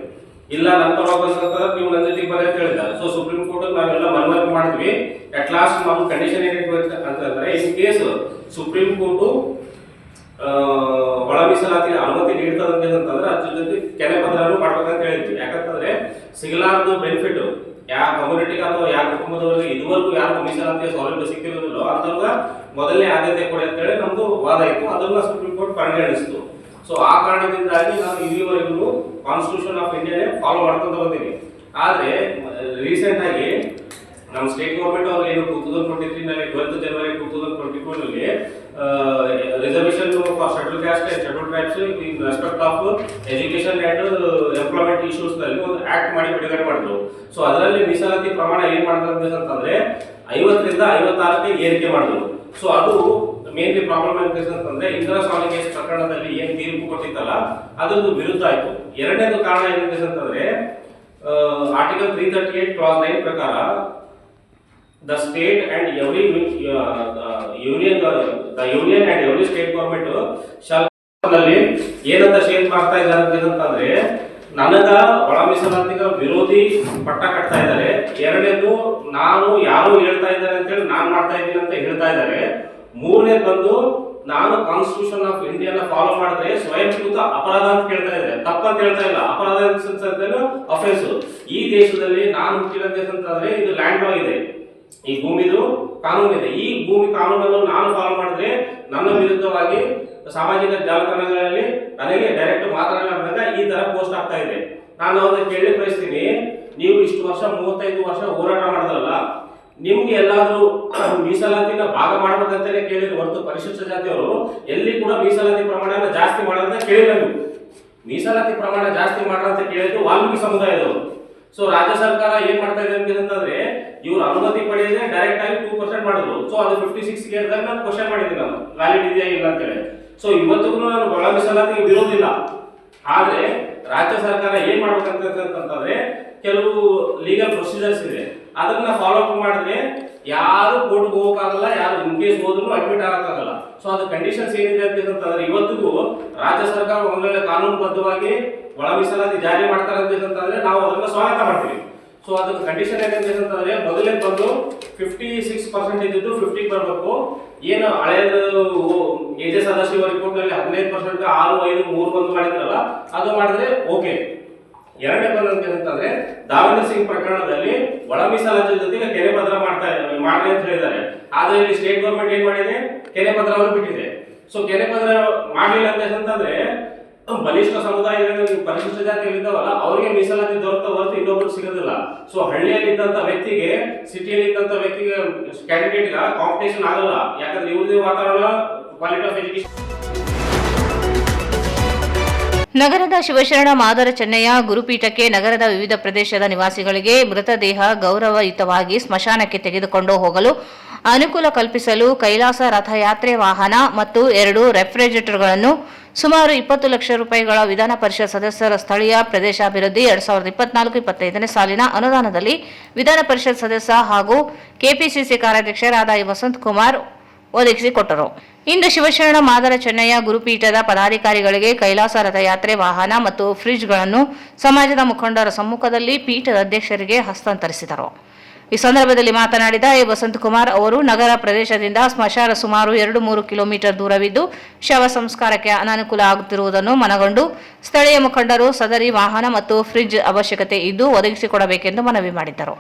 Speaker 6: ಇಲ್ಲ ನನ್ನ ಪರವಾಗಿ ಬಂತಂದ್ರೆ ನೀವು ನನ್ನ ಜೊತೆಗೆ ಬರ್ರಿ ಅಂತ ಹೇಳಿದ್ದಾರೆ. ಸೊ ಸುಪ್ರೀಂ ಕೋರ್ಟ್ ನಾವೆಲ್ಲ ಮನವರಿಕೆ ಮಾಡಿದ್ವಿ. ಅಟ್ ಲಾಸ್ಟ್ ನಮ್ಮ ಕಂಡೀಷನ್ ಏನಿತ್ತು ಅಂತಂದ್ರೆ, ಇನ್ ಕೇಸ್ ಸುಪ್ರೀಂ ಕೋರ್ಟ್ ಒಳ ಮೀಸಲಾತಿ ಅನುಮತಿ ನೀಡ್ತದಂತೆ ಅಂತಂದ್ರೆ ಅದ್ರ ಜೊತೆ ಕೆನೆಪತ್ರನೂ ಮಾಡ್ಬೇಕಂತ ಹೇಳಿದ್ವಿ. ಯಾಕಂತಂದ್ರೆ ಸಿಗಲಾರದು ಬೆನಿಫಿಟ್ ಯಾವ ಕಮ್ಯುನಿಟಿಗೆ ಅಥವಾ ಯಾವ ಕುಟುಂಬದವರಿಗೆ ಇದುವರೆಗೂ ಯಾರು ಮೀಸಲಾತಿಯ ಸೌಲಭ್ಯ ಸಿಕ್ಕಿರೋದಿಲ್ಲೋ ಅಂತವ್ರಿಗೆ ಮೊದಲನೇ ಆದ್ಯತೆ ಕೊಡಿ ಅಂತ ಹೇಳಿ ನಮ್ದು ವಾದ ಇತ್ತು. ಅದನ್ನ ಸುಪ್ರೀಂ ಕೋರ್ಟ್ ಪರಿಗಣಿಸಿತು. ಸೊ ಆ ಕಾರಣದಿಂದಾಗಿ ನಾನು ಇಲ್ಲಿವರೆಗೂ ಕಾನ್ಸ್ಟಿಟ್ಯೂಷನ್ ಆಫ್ ಇಂಡಿಯಾನೇ ಫಾಲೋ ಮಾಡ್ಕೊಂತ ಬಂದೀನಿ. ಆದ್ರೆ ರೀಸೆಂಟ್ ಆಗಿ ನಮ್ಮ ಸ್ಟೇಟ್ ಗವರ್ಮೆಂಟ್ ಅವರು ಏನು 2023 ನಲ್ಲಿ 12 ಜನವರಿ 2022 ನಲ್ಲಿ reservation for schedule caste and schedule tribes in respect of education and employment issues ನಲ್ಲಿ ಒಂದು ಆಕ್ಟ್ ಮಾಡಿ ಬಿಡುಗಡೆ ಮಾಡಿದ್ರು. ಸೊ ಅದರಲ್ಲಿ ಮೀಸಲಾತಿ ಪ್ರಮಾಣ ಏನ್ ಮಾಡ್ತಾರೆ ಅಂತಂದ್ರೆ 50ರಿಂದ 56ಕ್ಕೆ ಏರಿಕೆ ಮಾಡಿದ್ರು. ಸೊ ಅದು ಮೇನ್ಲಿ ಪ್ರಾಬ್ಲಮ್ ಅಂತಂದ್ರೆ ಇಂದಿರಾ ಸ್ವಾಮಿ ಕೇಸ್ ಪ್ರಕರಣದಲ್ಲಿ ಏನ್ ತೀರ್ಪು ಕೊಟ್ಟಿತ್ತಲ್ಲ ಅದೊಂದು ವಿರುದ್ಧ ಆಯ್ತು. ಎರಡನೇದು ಕಾರಣ ಏನಿದೆ ಅಂತಂದ್ರೆ ಆರ್ಟಿಕಲ್ 338 ಕ್ಲಾಸ್ 9 ಪ್ರಕಾರ the state and every union and every state government shall ನಲ್ಲಿ ಏನಂತ ಶೇರ್ ಮಾಡ್ತಾ ಇದ್ದಾರೆ ಅಂತಂದ್ರೆ, ನನಗ ಒಳ ಮೀಸಲಾತಿಗ ವಿರೋಧಿ ಪಟ್ಟ ಕಟ್ತಾ ಇದ್ದಾರೆ. ಎರಡನೇದು ನಾನು ಯಾರು ಹೇಳ್ತಾ ಇದ್ದಾರೆ ಅಂತೇಳಿ ನಾನ್ ಮಾಡ್ತಾ ಇದ್ದೀನಿ ಅಂತ ಹೇಳ್ತಾ ಇದ್ದಾರೆ. ಮೂರನೇ ಬಂದು ನಾನು ಕಾನ್ಸ್ಟಿಟ್ಯೂಷನ್ ಆಫ್ ಇಂಡಿಯಾನ ಫಾಲೋ ಮಾಡಿದ್ರೆ ಸ್ವಯಂಕೃತ ಅಪರಾಧ ಅಂತ ಕೇಳ್ತಾ ಇದ್ದಾರೆ. ತಪ್ಪಂತ ಹೇಳ್ತಾ ಇಲ್ಲ, ಅಪರಾಧ ಅಫೆನ್ಸ್. ಈ ದೇಶದಲ್ಲಿ ನಾನು ಹುಟ್ಟಿರೋ ದೇಶ ಅಂತಂದ್ರೆ ಇದು ಲ್ಯಾಂಡ್ ಲಾ ಇದೆ, ಈ ಭೂಮಿದು ಕಾನೂನು ಇದೆ. ಈ ಭೂಮಿ ಕಾನೂನನ್ನು ನಾನು ಫಾಲೋ ಮಾಡಿದ್ರೆ ನನ್ನ ವಿರುದ್ಧವಾಗಿ ಸಾಮಾಜಿಕ ಜಾಲತಾಣಗಳಲ್ಲಿ ನನಗೆ ಡೈರೆಕ್ಟ್ ಮಾತನಾಡಿದಾಗ ಈ ತರ ಪೋಸ್ಟ್ ಆಗ್ತಾ ಇದೆ. ನಾನು ಅವ್ರನ್ನ ಕೇಳಿ ಬಯಸ್ತೀನಿ, ನೀವು ಇಷ್ಟು ವರ್ಷ 35 ವರ್ಷ ಹೋರಾಟ ಮಾಡಿದ್ರಲ್ಲ, ನಿಮ್ಗೆ ಎಲ್ಲಾದ್ರೂ ಮೀಸಲಾತಿನ ಭಾಗ ಮಾಡ್ಬೇಕಂತಾನೆ ಕೇಳಿದ್ರು ಹೊರತು ಪರಿಶಿಷ್ಟ ಜಾತಿಯವರು ಎಲ್ಲಿ ಕೂಡ ಮೀಸಲಾತಿ ಪ್ರಮಾಣ ಜಾಸ್ತಿ ಮಾಡೋದಂತ ಕೇಳಿಲ್ಲ. ನೀವು ಮೀಸಲಾತಿ ಪ್ರಮಾಣ ಜಾಸ್ತಿ ಮಾಡೋದಂತ ಕೇಳಿದ್ರು ವಾಲ್ಮೀಕಿ ಸಮುದಾಯದವರು. ಸೊ ರಾಜ್ಯ ಸರ್ಕಾರ ಏನ್ ಮಾಡ್ತಾ ಇದೆ ಅಂತಂದ್ರೆ, ಇವ್ರು ಅನುಮತಿ ಪಡೆಯದೆ ಡೈರೆಕ್ಟ್ ಆಗಿ 2% ಮಾಡಿದ್ರು. ಸೊ ಅದು 56 ಇಯರ್ದಾಗ ನಾನು ಕ್ವಶನ್ ಮಾಡಿದ್ದೀನಿ, ನಾನು ವ್ಯಾಲಿಡ್ ಇದೆಯಾ ಇಲ್ಲ ಅಂತ ಹೇಳಿ. ಸೊ ಇವತ್ತಿಗೂ ನಾನು ಒಳ ಮೀಸಲಾತಿಗೆ ವಿರೋಧಿಲ್ಲ. ಆದ್ರೆ ರಾಜ್ಯ ಸರ್ಕಾರ ಏನ್ ಮಾಡ್ಬೇಕಂತಂದ್ರೆ, ಕೆಲವು ಲೀಗಲ್ ಪ್ರೊಸೀಜರ್ಸ್ ಇದೆ, ಅದನ್ನ ಫಾಲೋ ಅಪ್ ಮಾಡಿದ್ರೆ ಯಾರು ಕೋರ್ಟ್ ಹೋಗಕ್ಕಾಗಲ್ಲ, ಯಾರು ಇನ್ ಕೇಸ್ ಹೋದ್ರು ಅಡ್ಮಿಟ್ ಆಗಕ್ಕಾಗಲ್ಲ. ಸೊ ಅದು ಕಂಡೀಷನ್ಸ್ ಏನಿದೆ ಅಂತಂದ್ರೆ, ಇವತ್ತಿಗೂ ರಾಜ್ಯ ಸರ್ಕಾರ ಒಂದ್ ವೇಳೆ ಕಾನೂನುಬದ್ಧವಾಗಿ ಒಳ ಮೀಸಲಾತಿ ಜಾರಿ ಮಾಡ್ತಾರೆ ಅಂತಂದ್ರೆ ನಾವು ಅದನ್ನ ಸ್ವಾಗತ ಮಾಡ್ತೀವಿ. ಸೊ ಅದಕ್ಕೆ ಕಂಡೀಷನ್ ಏನಿದೆ ಅಂತಂದ್ರೆ ಮೊದಲೇ ಬಂದು 56% ಇದ್ದಿದ್ದು 50 ಬರಬೇಕು. ಏನು ಹಳೆಯದು ಏಜಸ್ ಸದಾಶಿವ ರಿಪೋರ್ಟ್ ನಲ್ಲಿ 15% 6, 5, 3 ಬಂದು ಮಾಡಿದ್ರಲ್ಲ ಅದು ಮಾಡಿದ್ರೆ ಓಕೆ. ಎರಡನೇ ಬಂದಂತೆ ಅಂತಂದ್ರೆ ದಾವೇಂದ್ರ ಸಿಂಗ್ ಪ್ರಕರಣದಲ್ಲಿ ಒಳ ಮೀಸಲಾತಿ ಜೊತೆಗೆ ಕೆರೆ ಪತ್ರ ಮಾಡ್ರಿ ಅಂತ ಹೇಳಿದ್ದಾರೆ. ಆದ್ರೆ ಇಲ್ಲಿ ಸ್ಟೇಟ್ ಗವರ್ಮೆಂಟ್ ಏನ್ ಮಾಡಿದೆ, ಕೆರೆ ಪತ್ರವನ್ನು ಬಿಟ್ಟಿದೆ. ಸೊ ಕೆರೆ ಪತ್ರ ಮಾಡಲಿಲ್ಲ ಅಂತಂದ್ರೆ ಬಲಿಷ್ಠ ಸಮುದಾಯಗಳು ಪರಿಶಿಷ್ಟ ಜಾತಿಗಳಿದ್ದಾವಲ್ಲ ಅವರಿಗೆ ಮೀಸಲಾತಿ ದೊರಕುತ್ತಾ ಹೊರತು ಇನ್ನೊಬ್ರು ಸಿಗೋದಿಲ್ಲ. ಸೊ ಹಳ್ಳಿಯಲ್ಲಿ ಇದ್ದಂತ ವ್ಯಕ್ತಿಗೆ, ಸಿಟಿಯಲ್ಲಿ ಇದ್ದಂತ ವ್ಯಕ್ತಿಗೆ, ಕ್ಯಾಂಡಿಡೇಟ್ ಕಾಂಪಿಟೇಷನ್ ಆಗಲ್ಲ. ಯಾಕಂದ್ರೆ ಇವ್ರದೇ ವಾತಾವರಣ, ಕ್ವಾಲಿಟಿ ಆಫ್ ಎಜುಕೇಶನ್.
Speaker 2: ನಗರದ ಶಿವಶರಣ ಮಾದರ ಚೆನ್ನಯ್ಯ ಗುರುಪೀಠಕ್ಕೆ ನಗರದ ವಿವಿಧ ಪ್ರದೇಶದ ನಿವಾಸಿಗಳಿಗೆ ಮೃತದೇಹ ಗೌರವಯುತವಾಗಿ ಸ್ಮಶಾನಕ್ಕೆ ತೆಗೆದುಕೊಂಡು ಹೋಗಲು ಅನುಕೂಲ ಕಲ್ಪಿಸಲು ಕೈಲಾಸ ರಥಯಾತ್ರೆ ವಾಹನ ಮತ್ತು 2 ರೆಫ್ರಿಜರೇಟರ್ಗಳನ್ನು ಸುಮಾರು 20 ಲಕ್ಷ ರೂಪಾಯಿಗಳ ವಿಧಾನ ಪರಿಷತ್ ಸದಸ್ಯರ ಸ್ಥಳೀಯ ಪ್ರದೇಶಾಭಿವೃದ್ಧಿ 2024-25ನೇ ಸಾಲಿನ ಅನುದಾನದಲ್ಲಿ ವಿಧಾನ ಪರಿಷತ್ ಸದಸ್ಯ ಹಾಗೂ ಕೆಪಿಸಿಸಿ ಕಾರ್ಯಾಧ್ಯಕ್ಷರಾದ ವಸಂತ್ ಕುಮಾರ್ ಒದಗಿಸಿಕೊಟ್ಟರು. ಇಂದು ಶಿವಶರಣ ಮಾದರ ಚೆನ್ನಯ್ಯ ಗುರುಪೀಠದ ಪದಾಧಿಕಾರಿಗಳಿಗೆ ಕೈಲಾಸ ರಥಯಾತ್ರೆ ವಾಹನ ಮತ್ತು ಫ್ರಿಡ್ಜ್ಗಳನ್ನು ಸಮಾಜದ ಮುಖಂಡರ ಸಮ್ಮುಖದಲ್ಲಿ ಪೀಠದ ಅಧ್ಯಕ್ಷರಿಗೆ ಹಸ್ತಾಂತರಿಸಿದರು. ಈ ಸಂದರ್ಭದಲ್ಲಿ ಮಾತನಾಡಿದ ವಸಂತ್ ಕುಮಾರ್ ಅವರು ನಗರ ಪ್ರದೇಶದಿಂದ ಸ್ಮಶಾನ ಸುಮಾರು 2-3 ಕಿಲೋಮೀಟರ್ ದೂರವಿದ್ದು ಶವ ಸಂಸ್ಕಾರಕ್ಕೆ ಅನಾನುಕೂಲ ಆಗುತ್ತಿರುವುದನ್ನು ಮನಗಂಡು ಸ್ಥಳೀಯ ಮುಖಂಡರು ಸದರಿ ವಾಹನ ಮತ್ತು ಫ್ರಿಡ್ಜ್ ಅವಶ್ಯಕತೆ ಇದ್ದು ಒದಗಿಸಿಕೊಡಬೇಕೆಂದು ಮನವಿ ಮಾಡಿದ್ದರು.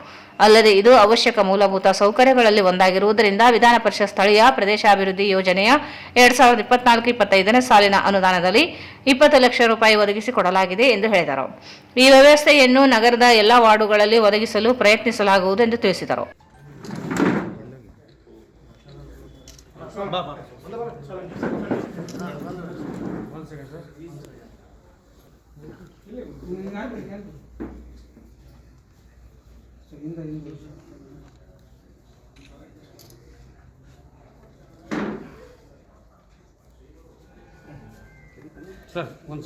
Speaker 2: ಅಲ್ಲದೆ ಇದು ಅವಶ್ಯಕ ಮೂಲಭೂತ ಸೌಕರ್ಯಗಳಲ್ಲಿ ಒಂದಾಗಿರುವುದರಿಂದ ವಿಧಾನ ಪರಿಷತ್ ಸ್ಥಳೀಯ ಪ್ರದೇಶಾಭಿವೃದ್ಧಿ ಯೋಜನೆಯ 2024-25ನೇ ಸಾಲಿನ ಅನುದಾನದಲ್ಲಿ 20 ಲಕ್ಷ ರೂಪಾಯಿ ಒದಗಿಸಿಕೊಡಲಾಗಿದೆ ಎಂದು ಹೇಳಿದರು. ಈ ವ್ಯವಸ್ಥೆಯನ್ನು ನಗರದ ಎಲ್ಲ ವಾರ್ಡುಗಳಲ್ಲಿ ಒದಗಿಸಲು ಪ್ರಯತ್ನಿಸಲಾಗುವುದು ಎಂದು ತಿಳಿಸಿದರು.
Speaker 5: ಸರ್ ಒಂದು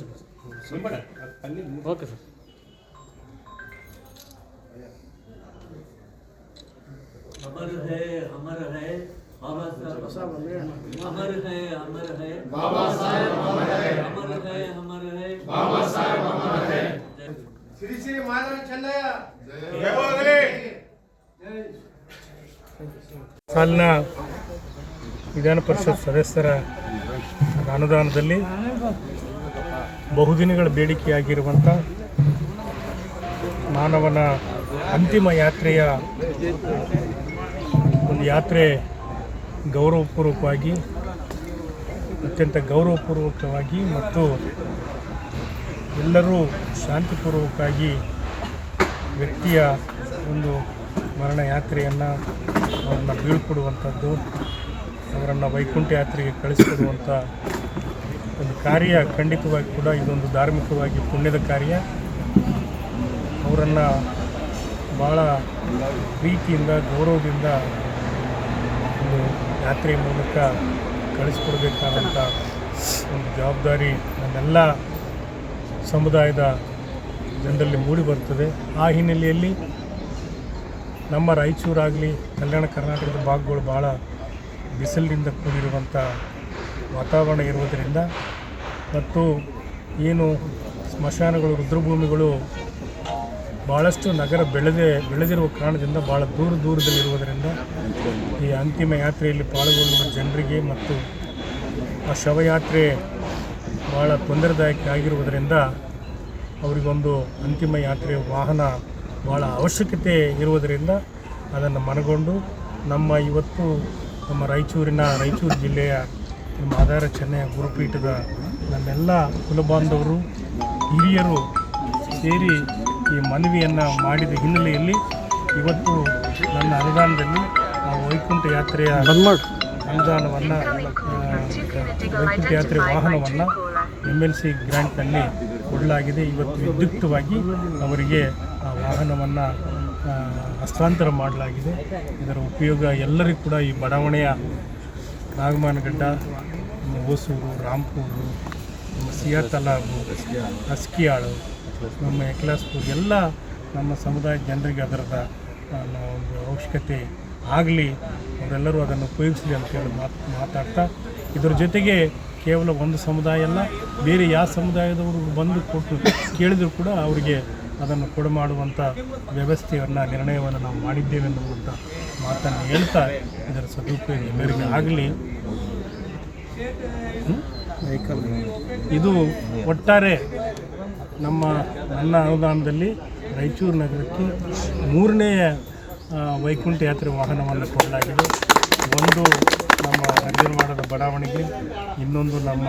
Speaker 5: ಸೆಕೆಂಡ್ ಓಕೆ ಸರ್.
Speaker 7: अमर है बाबा साहब, अमर है बाबा साहब, अमर है बाबा साहब, अमर है श्री श्री माधव ಚೆನ್ನಯ್ಯ
Speaker 8: ಸಾಲಿನ ವಿಧಾನ ಪರಿಷತ್ ಸದಸ್ಯರ ಅನುದಾನದಲ್ಲಿ ಬಹುದಿನಗಳ ಬೇಡಿಕೆಯಾಗಿರುವಂಥ ಮಾನವನ ಅಂತಿಮ ಯಾತ್ರೆಯ ಒಂದು ಯಾತ್ರೆ ಗೌರವಪೂರ್ವಕವಾಗಿ, ಅತ್ಯಂತ ಗೌರವಪೂರ್ವಕವಾಗಿ ಮತ್ತು ಎಲ್ಲರೂ ಶಾಂತಿಪೂರ್ವಕವಾಗಿ ವ್ಯಕ್ತಿಯ ಒಂದು ಮರಣ ಯಾತ್ರೆಯನ್ನು ಅವರನ್ನು ಬೀಳ್ಕೊಡುವಂಥದ್ದು, ಅವರನ್ನು ವೈಕುಂಠ ಯಾತ್ರೆಗೆ ಕಳಿಸಿಕೊಡುವಂಥ ಒಂದು ಕಾರ್ಯ ಖಂಡಿತವಾಗಿ ಕೂಡ ಇದೊಂದು ಧಾರ್ಮಿಕವಾಗಿ ಪುಣ್ಯದ ಕಾರ್ಯ. ಅವರನ್ನು ಭಾಳ ಪ್ರೀತಿಯಿಂದ, ಗೌರವದಿಂದ ಒಂದು ಯಾತ್ರೆಯ ಮೂಲಕ ಕಳಿಸ್ಕೊಡ್ಬೇಕಾದಂಥ ಒಂದು ಜವಾಬ್ದಾರಿ ನಮ್ಮೆಲ್ಲ ಸಮುದಾಯದ ಜನರಲ್ಲಿ ಮೂಡಿ ಬರ್ತದೆ. ಆ ಹಿನ್ನೆಲೆಯಲ್ಲಿ ನಮ್ಮ ರಾಯಚೂರಾಗಲಿ ಕಲ್ಯಾಣ ಕರ್ನಾಟಕದ ಭಾಗಗಳು ಭಾಳ ಬಿಸಿಲಿನಿಂದ ಕೂಡಿರುವಂಥ ವಾತಾವರಣ ಇರುವುದರಿಂದ ಮತ್ತು ಏನು ಸ್ಮಶಾನಗಳು, ರುದ್ರಭೂಮಿಗಳು ಭಾಳಷ್ಟು ನಗರ ಬೆಳೆದಿರುವ ಕಾರಣದಿಂದ ಭಾಳ ದೂರದಲ್ಲಿರುವುದರಿಂದ ಈ ಅಂತಿಮ ಯಾತ್ರೆಯಲ್ಲಿ ಪಾಲ್ಗೊಳ್ಳುವ ಜನರಿಗೆ ಮತ್ತು ಆ ಶವಯಾತ್ರೆ ಭಾಳ ತೊಂದರೆದಾಯಕ ಆಗಿರುವುದರಿಂದ ಅವರಿಗೊಂದು ಅಂತಿಮ ಯಾತ್ರೆಯ ವಾಹನ ಭಾಳ ಅವಶ್ಯಕತೆ ಇರುವುದರಿಂದ ಅದನ್ನು ಮನಗೊಂಡು ಇವತ್ತು ನಮ್ಮ ರಾಯಚೂರು ಜಿಲ್ಲೆಯ ಮಾದಾರ ಚೆನ್ನಯ್ಯ ಗುರುಪೀಠದ ನಮ್ಮೆಲ್ಲ ಕುಲಬಾಂಧವರು, ಹಿರಿಯರು ಸೇರಿ ಈ ಮನವಿಯನ್ನು ಮಾಡಿದ ಹಿನ್ನೆಲೆಯಲ್ಲಿ ಇವತ್ತು ನನ್ನ ಅನುದಾನದಲ್ಲಿ ಆ ವೈಕುಂಠ ಯಾತ್ರೆಯ ಅನುದಾನವನ್ನು, ವೈಕುಂಠ ಯಾತ್ರೆ ವಾಹನವನ್ನು MLC ಗ್ರ್ಯಾಂಟ್ನಲ್ಲಿ ಕೊಡಲಾಗಿದೆ. ಇವತ್ತು ವಿದ್ಯುಕ್ತವಾಗಿ ಅವರಿಗೆ ಆ ವಾಹನವನ್ನು ಹಸ್ತಾಂತರ ಮಾಡಲಾಗಿದೆ. ಇದರ ಉಪಯೋಗ ಎಲ್ಲರಿಗೂ ಕೂಡ ಈ ಬಡಾವಣೆಯ ನಾಗಮಾನಗಡ್ಡ, ಹೊಸೂರು, ರಾಂಪೂರು, ನಮ್ಮ ಸಿಯಾತಲಾಬು, ಅಸ್ಕಿಯಾಳು, ನಮ್ಮ ಎಕ್ಲಾಸ್ಪುರ್ ಎಲ್ಲ ನಮ್ಮ ಸಮುದಾಯದ ಜನರಿಗೆ ಅದರದ ಒಂದು ಅವಶ್ಯಕತೆ ಆಗಲಿ, ಅವರೆಲ್ಲರೂ ಅದನ್ನು ಉಪಯೋಗಿಸಲಿ ಅಂತೇಳಿ ಮಾತಾಡ್ತಾ, ಇದರ ಜೊತೆಗೆ ಕೇವಲ ಒಂದು ಸಮುದಾಯ ಅಲ್ಲ, ಬೇರೆ ಯಾವ ಸಮುದಾಯದವರು ಬಂದು ಕೊಟ್ಟು ಕೇಳಿದರೂ ಕೂಡ ಅವರಿಗೆ ಅದನ್ನು ಕೊಡಮಾಡುವಂಥ ವ್ಯವಸ್ಥೆಯನ್ನು ನಿರ್ಣಯವನ್ನು ನಾವು ಮಾಡಿದ್ದೇವೆ ಎನ್ನುವಂಥ ಮಾತನ್ನು ಹೇಳ್ತಾ ಇದರ ಸದುಪಯೋಗ ಎಲ್ಲರಿಗೂ ಆಗಲಿ. ಇದು ಒಟ್ಟಾರೆ ನನ್ನ ಅನುದಾನದಲ್ಲಿ ರಾಯಚೂರು ನಗರಕ್ಕೆ 3ನೇ ವೈಕುಂಠ ಯಾತ್ರೆ ವಾಹನವನ್ನು ಕೊಡಲಾಗಿದೆ. ಒಂದು ನಮ್ಮ ನಿರ್ಮಾಣದ ಬಡಾವಣೆಗೆ, ಇನ್ನೊಂದು ನಮ್ಮ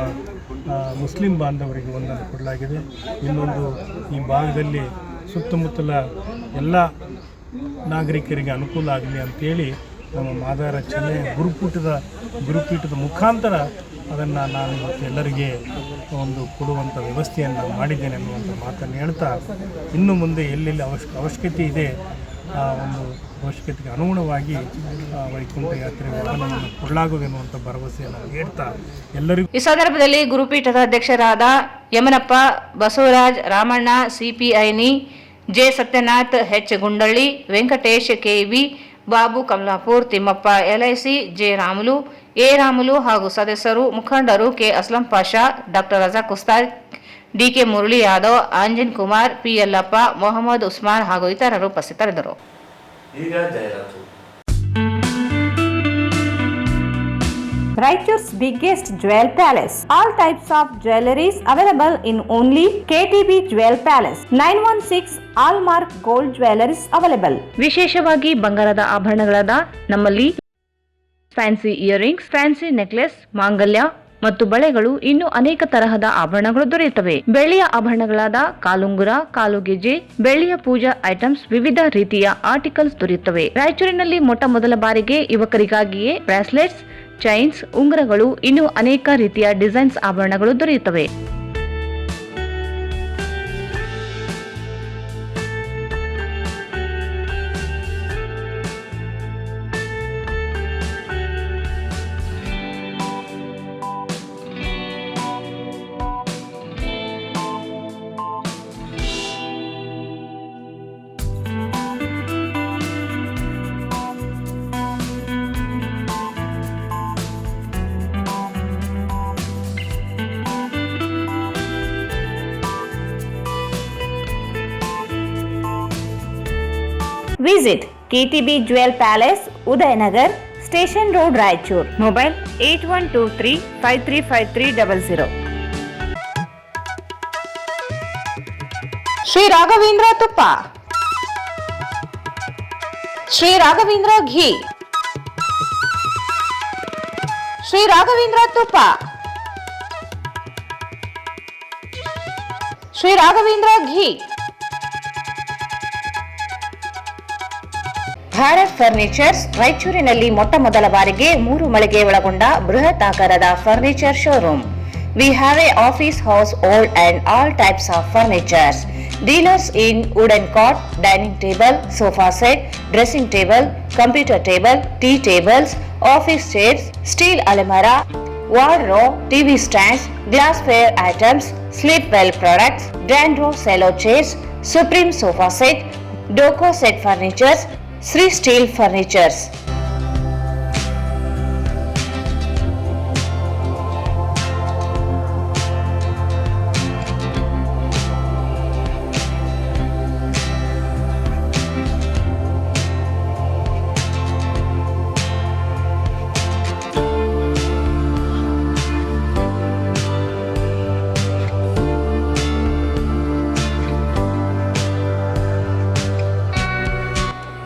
Speaker 8: ಮುಸ್ಲಿಂ ಬಾಂಧವರಿಗೆ ಒಂದನ್ನು ಕೊಡಲಾಗಿದೆ, ಇನ್ನೊಂದು ಈ ಭಾಗದಲ್ಲಿ ಸುತ್ತಮುತ್ತಲ ಎಲ್ಲ ನಾಗರಿಕರಿಗೆ ಅನುಕೂಲ ಆಗಲಿ ಅಂತೇಳಿ ನಮ್ಮ ಮಾದಾರ ಚೆನ್ನೈ ಗುರುಪೀಠದ ಮುಖಾಂತರ ಅದನ್ನು ನಾನು ಇವತ್ತು ಎಲ್ಲರಿಗೆ ಒಂದು ಕೊಡುವಂಥ ವ್ಯವಸ್ಥೆಯನ್ನು ಮಾಡಿದ್ದೇನೆ ಅನ್ನುವಂಥ ಮಾತನ್ನು ಹೇಳ್ತಾ, ಇನ್ನು ಮುಂದೆ ಎಲ್ಲೆಲ್ಲಿ ಅವಶ್ಯಕತೆ ಇದೆ ಆ ಒಂದು ಅವಶ್ಯಕತೆಗೆ ಅನುಗುಣವಾಗಿ ವೈಕುಂಠ ಯಾತ್ರೆ ವಾಹನವನ್ನು ಕೊಡಲಾಗುವುದೆನ್ನುವಂಥ ಭರವಸೆಯನ್ನು ಹೇಳ್ತಾ ಎಲ್ಲರಿಗೂ
Speaker 2: ಈ ಸಂದರ್ಭದಲ್ಲಿ ಗುರುಪೀಠದ ಅಧ್ಯಕ್ಷರಾದ ಯಮನಪ್ಪ, ಬಸವರಾಜ್, ರಾಮಣ್ಣ, ಸಿಪಿಐನಿ, J Satyanath, H Gundalli, Venkatesh, KB, Babu Kamalapur, Thimmappa, LIC, J Ramulu, A Ramulu ಹಾಗೂ ಸದಸ್ಯರು, ಮುಖಂಡರು K Aslam Pasha, doctor Razak Ustad, DK Murali Yadav, Anjan Kumar, P Yellappa, Mohammed Usman ಹಾಗೂ ಇತರರು ಉಪಸ್ಥಿತರಿದ್ದರು.
Speaker 1: ಈಗ ಜಾಹೀರಾತು.
Speaker 9: Raichur's biggest jewel palace. All types of jewelries available in only KTB Jewel Palace. 916 Allmark Gold Jewelries available.
Speaker 2: ವಿಶೇಷವಾಗಿ ಬಂಗಾರದ ಆಭರಣಗಳಾದ ನಮ್ಮಲ್ಲಿ ಫ್ಯಾನ್ಸಿ ಇಯರಿಂಗ್ಸ್, ಫ್ಯಾನ್ಸಿ ನೆಕ್ಲೆಸ್, ಮಾಂಗಲ್ಯ ಮತ್ತು ಬಳೆಗಳು, ಇನ್ನು ಅನೇಕ ತರಹದ ಆಭರಣಗಳು ದೊರೆಯುತ್ತವೆ. ಬೆಳ್ಳಿಯ ಆಭರಣಗಳಾದ ಕಾಲುಂಗುರ, ಕಾಲುಗೆಜೆ, ಬೆಳ್ಳಿಯ ಪೂಜಾ ಐಟಮ್ಸ್, ವಿವಿಧ ರೀತಿಯ ಆರ್ಟಿಕಲ್ಸ್ ದೊರೆಯುತ್ತವೆ. ರಾಯಚೂರಿನಲ್ಲಿ ಮೊಟ್ಟ ಮೊದಲ ಬಾರಿಗೆ ಯುವಕರಿಗಾಗಿಯೇ ಬ್ರಾಸ್ಲೆಟ್ಸ್, ಚೈನ್ಸ್, ಉಂಗುರಗಳು, ಇನ್ನು ಅನೇಕ ರೀತಿಯ ಡಿಸೈನ್ಸ್ ಆಭರಣಗಳು ದೊರೆಯುತ್ತವೆ.
Speaker 9: Visit KTB Jewel Palace, Udayanagar, Station Road, Raichur. Mobile 8123535300.
Speaker 2: Shri Raghavendra ತುಪ್ಪ, ಶ್ರೀ ರಾಘವೇಂದ್ರ ಘೀ, ಶ್ರೀ ರಾಘವೇಂದ್ರ ತುಪ್ಪ, ಶ್ರೀ ರಾಘವೇಂದ್ರ ಘೀ. ಭಾರತ್ ಫರ್ನಿಚರ್ಸ್ ರಾಯಚೂರಿನಲ್ಲಿ ಮೊಟ್ಟ ಮೊದಲ ಬಾರಿಗೆ 3 ಮಳಿಗೆ ಒಳಗೊಂಡ ಬೃಹತ್ ಆಕಾರದ furniture showroom. We have a office house, old and all types of furnitures. Dealers in wooden cot, dining table, sofa set, dressing table, computer table, tea tables, office chairs, steel almirah, wardrobe, TV stands, glassware items, sleepwell products, Dandro cello chairs, Supreme sofa set, Doco set furnitures, Sri Steel Furnitures.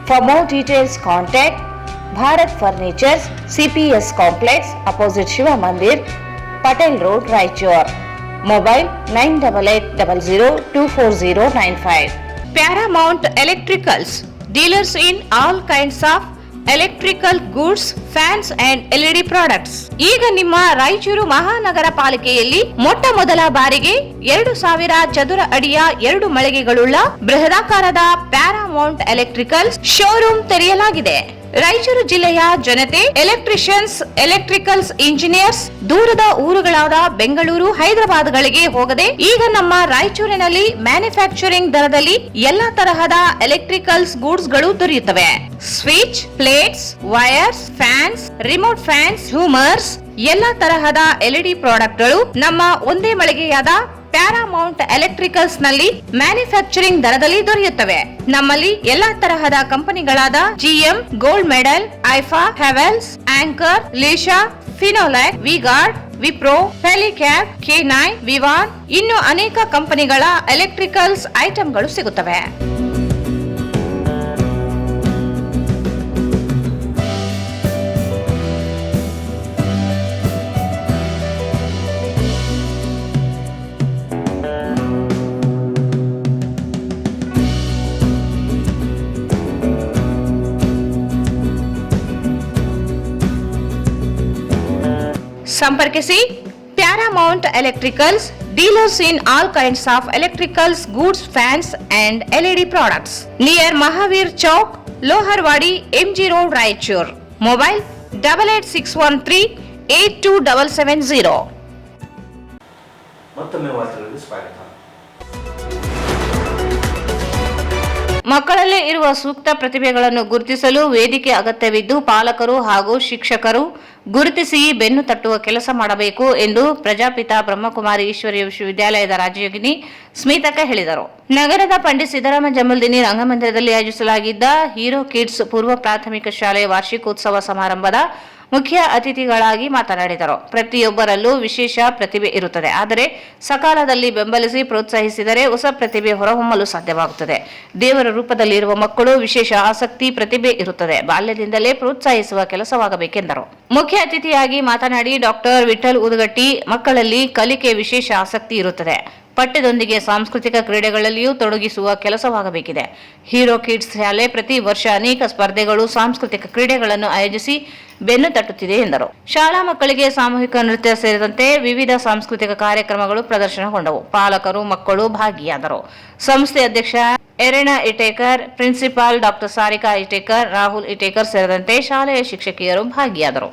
Speaker 2: For more details, contact Bharat Furnitures, CPS Complex, opposite Shiva Mandir, Patel Road, Raichur. Mobile 9880024095. Paramount Electricals, dealers in all kinds of electrical goods, fans and LED products. ಈಗ ನಿಮ್ಮ ರಾಯಚೂರು ಮಹಾನಗರ ಪಾಲಿಕೆಯಲ್ಲಿ ಮೊಟ್ಟ ಮೊದಲ ಬಾರಿಗೆ 2000 ಚದುರ ಅಡಿಯ 2 ಮಳಿಗೆಗಳುಳ್ಳ ಬೃಹದಾಕಾರದ Paramount electrical showroom ತೆರೆಯಲಾಗಿದೆ. ರಾಯಚೂರು ಜಿಲ್ಲೆಯ ಜನತೆ, ಎಲೆಕ್ಟ್ರಿಷಿಯನ್ಸ್, ಎಲೆಕ್ಟ್ರಿಕಲ್ಸ್ ಇಂಜಿನಿಯರ್ಸ್ ದೂರದ ಊರುಗಳಾದ ಬೆಂಗಳೂರು, ಹೈದರಾಬಾದ್ಗಳಿಗೆ ಹೋಗದೆ ಈಗ ನಮ್ಮ ರಾಯಚೂರಿನಲ್ಲಿ ಮ್ಯಾನುಫ್ಯಾಕ್ಚರಿಂಗ್ ದರದಲ್ಲಿ ಎಲ್ಲಾ ತರಹದ ಎಲೆಕ್ಟ್ರಿಕಲ್ಸ್ ಗೂಡ್ಸ್ ಗಳು ದೊರೆಯುತ್ತವೆ. Switch, plates, wires, fans, remote fans, ಹ್ಯೂಮರ್ಸ್, ಎಲ್ಲಾ ತರಹದ LED ಪ್ರಾಡಕ್ಟ್ ಗಳು ನಮ್ಮ ಒಂದೇ ಮಳಿಗೆಯಾದ ಪ್ಯಾರಾಮೌಂಟ್ ಎಲೆಕ್ಟ್ರಿಕಲ್ಸ್ ನಲ್ಲಿ ಮ್ಯಾನುಫ್ಯಾಕ್ಚರಿಂಗ್ ದರದಲ್ಲಿ ದೊರೆಯುತ್ತವೆ. ನಮ್ಮಲ್ಲಿ ಎಲ್ಲಾ ತರಹದ ಕಂಪನಿಗಳಾದ GM, ಗೋಲ್ಡ್ ಮೆಡಲ್, ಐಫಾ, ಹೆವೆಲ್ಸ್, ಆಂಕರ್, ಲೀಶಾ, ಫಿನೋಲ್ಯಾಕ್, ವಿಗಾರ್ಡ್, ವಿಪ್ರೋ, ಫೆಲಿಕ್ಯಾಪ್, K9, ವಿವಾನ್ ಇನ್ನು ಅನೇಕ ಕಂಪನಿಗಳ ಎಲೆಕ್ಟ್ರಿಕಲ್ಸ್ ಐಟಂಗಳು ಸಿಗುತ್ತವೆ. ಸಂಪರ್ಕಿಸಿ Paramount electricals, dealers in all kinds of electricals goods, fans and LED products, near Mahaveer Chowk, Loharwadi, MG road, Raichur. Mobile 8861382770.
Speaker 1: ಮತ್ತೊಮ್ಮೆ ವಾರ್ತೆಗಳಿಗೆ ಸ್ವಾಗತ.
Speaker 2: ಮಕ್ಕಳಲ್ಲೇ ಇರುವ ಸೂಕ್ತ ಪ್ರತಿಭೆಗಳನ್ನು ಗುರುತಿಸಲು ವೇದಿಕೆ ಅಗತ್ಯವಿದ್ದು ಪಾಲಕರು ಹಾಗೂ ಶಿಕ್ಷಕರು ಗುರುತಿಸಿ ಬೆನ್ನು ತಟ್ಟುವ ಕೆಲಸ ಮಾಡಬೇಕು ಎಂದು ಪ್ರಜಾಪಿತ ಬ್ರಹ್ಮಕುಮಾರಿ ಈಶ್ವರೀಯ ವಿಶ್ವವಿದ್ಯಾಲಯದ ರಾಜ್ಯಯೋಗಿನಿ ಸ್ಮಿತಕ್ಕ ಹೇಳಿದರು. ನಗರದ ಪಂಡಿತ್ ಸಿದ್ದರಾಮ ಜಮಲ್ದಿನಿ ರಂಗಮಂದಿರದಲ್ಲಿ ಆಯೋಜಿಸಲಾಗಿದ್ದ ಹೀರೋ ಕಿಡ್ಸ್ ಪೂರ್ವ ಪ್ರಾಥಮಿಕ ಶಾಲೆಯ ವಾರ್ಷಿಕೋತ್ಸವ ಸಮಾರಂಭದ ಮುಖ್ಯ ಅತಿಥಿಗಳಾಗಿ ಮಾತನಾಡಿದರು. ಪ್ರತಿಯೊಬ್ಬರಲ್ಲೂ ವಿಶೇಷ ಪ್ರತಿಭೆ ಇರುತ್ತದೆ. ಆದರೆ ಸಕಾಲದಲ್ಲಿ ಬೆಂಬಲಿಸಿ ಪ್ರೋತ್ಸಾಹಿಸಿದರೆ ಹೊಸ ಪ್ರತಿಭೆ ಹೊರಹೊಮ್ಮಲು ಸಾಧ್ಯವಾಗುತ್ತದೆ. ದೇವರ ರೂಪದಲ್ಲಿರುವ ಮಕ್ಕಳು ವಿಶೇಷ ಆಸಕ್ತಿ, ಪ್ರತಿಭೆ ಇರುತ್ತದೆ. ಬಾಲ್ಯದಿಂದಲೇ ಪ್ರೋತ್ಸಾಹಿಸುವ ಕೆಲಸವಾಗಬೇಕೆಂದರು. ಮುಖ್ಯ ಅತಿಥಿಯಾಗಿ ಮಾತನಾಡಿ ಡಾಕ್ಟರ್ ವಿಠಲ್ ಉದಗಟ್ಟಿ, ಮಕ್ಕಳಲ್ಲಿ ಕಲಿಕೆ ವಿಶೇಷ ಆಸಕ್ತಿ ಇರುತ್ತದೆ. ಪಠ್ಯದೊಂದಿಗೆ ಸಾಂಸ್ಕೃತಿಕ ಕ್ರೀಡೆಗಳಲ್ಲಿಯೂ ತೊಡಗಿಸುವ ಕೆಲಸವಾಗಬೇಕಿದೆ. ಹೀರೋ ಕಿಡ್ಸ್ ಶಾಲೆ ಪ್ರತಿ ವರ್ಷ ಅನೇಕ ಸ್ಪರ್ಧೆಗಳು, ಸಾಂಸ್ಕೃತಿಕ ಕ್ರೀಡೆಗಳನ್ನು ಆಯೋಜಿಸಿ ಬೆನ್ನು ತಟ್ಟುತ್ತಿದೆ ಎಂದರು. ಶಾಲಾ ಮಕ್ಕಳಿಗೆ ಸಾಮೂಹಿಕ ನೃತ್ಯ ಸೇರಿದಂತೆ ವಿವಿಧ ಸಾಂಸ್ಕೃತಿಕ ಕಾರ್ಯಕ್ರಮಗಳು ಪ್ರದರ್ಶನಗೊಂಡವು. ಪಾಲಕರು, ಮಕ್ಕಳು ಭಾಗಿಯಾದರು. ಸಂಸ್ಥೆ ಅಧ್ಯಕ್ಷ ಎರೆನಾ ಇಟೇಕರ್, ಪ್ರಿನ್ಸಿಪಾಲ್ ಡಾಕ್ಟರ್ ಸಾರಿಕಾ ಇಟೇಕರ್, ರಾಹುಲ್ ಇಟೇಕರ್ ಸೇರಿದಂತೆ ಶಾಲೆಯ ಶಿಕ್ಷಕಿಯರು ಭಾಗಿಯಾದರು.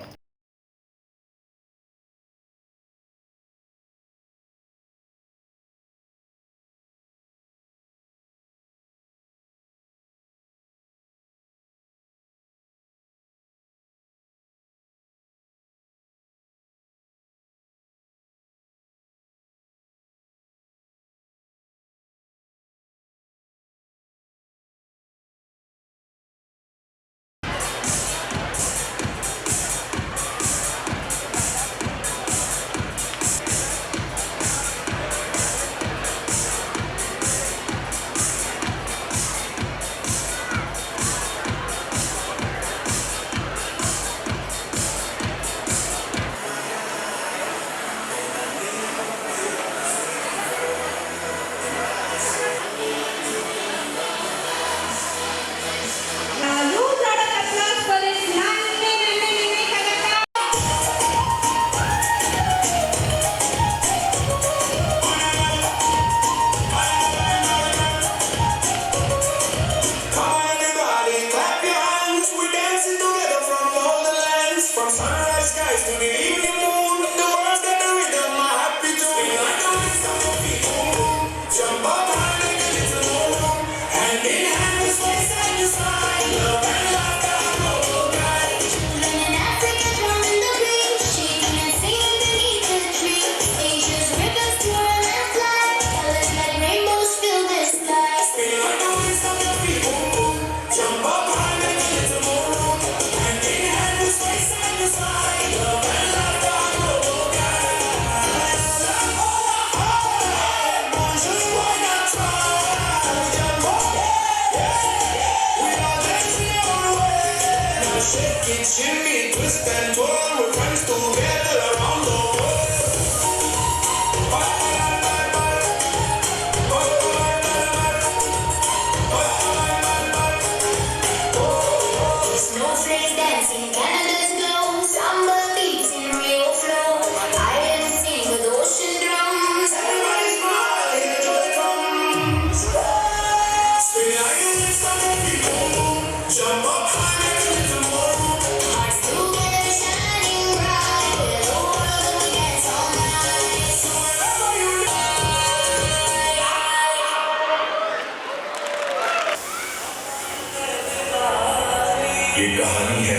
Speaker 10: ये कहानी है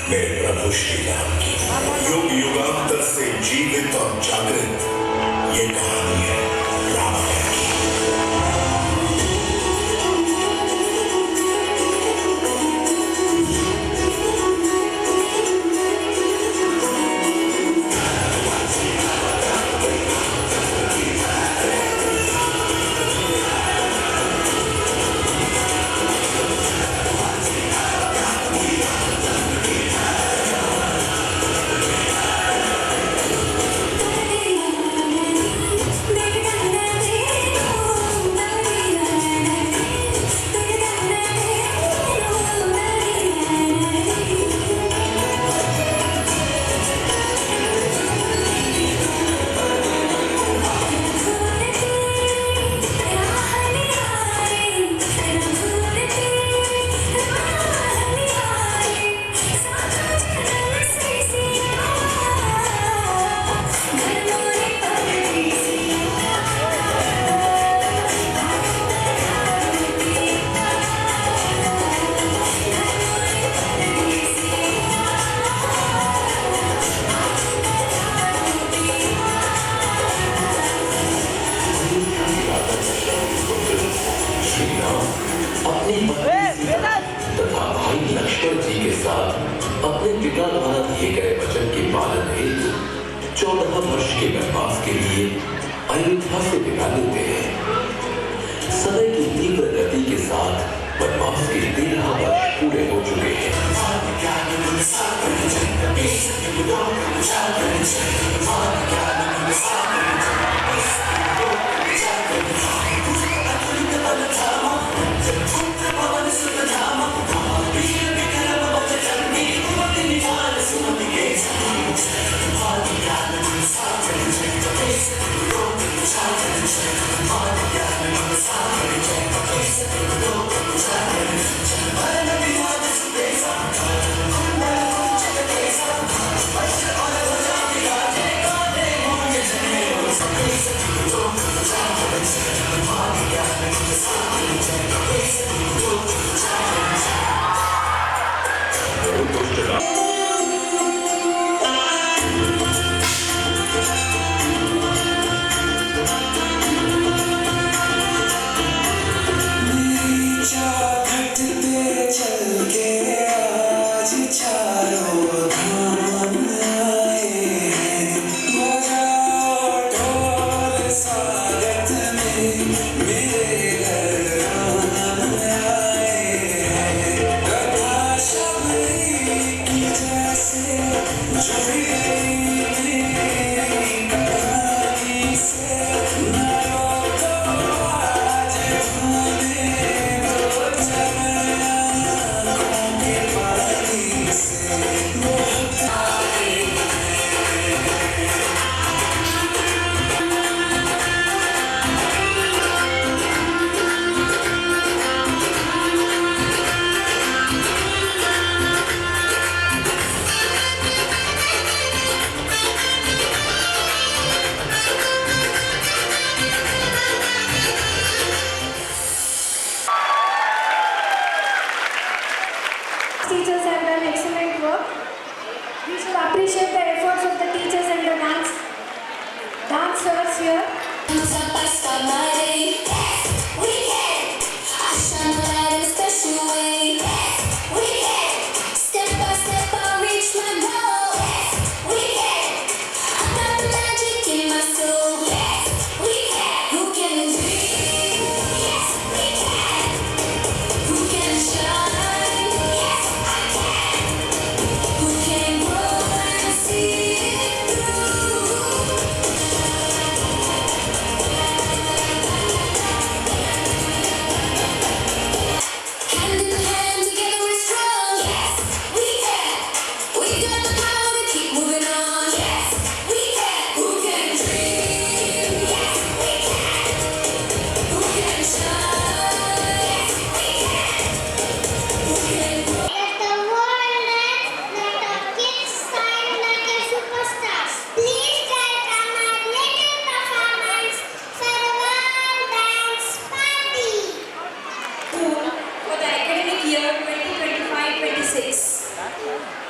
Speaker 10: मेरे प्रभु श्री राम की, युग युगांतर से जीवित और जागृत ये कहानी है रामायण की। अपनी पत्नी तथा भाई लक्ष्मण जी के साथ अपने पिता द्वारा दिए गए वचन के पालन हेतु 14 वर्ष के वनवास के लिए अयोध्या से विदा लेते हैं। समय की तीव्र गति के साथ वनवास के 13 वर्ष पूरे हो चुके हैं।
Speaker 11: Teachers have done excellent work. We should appreciate the efforts of the teachers and the dancers here.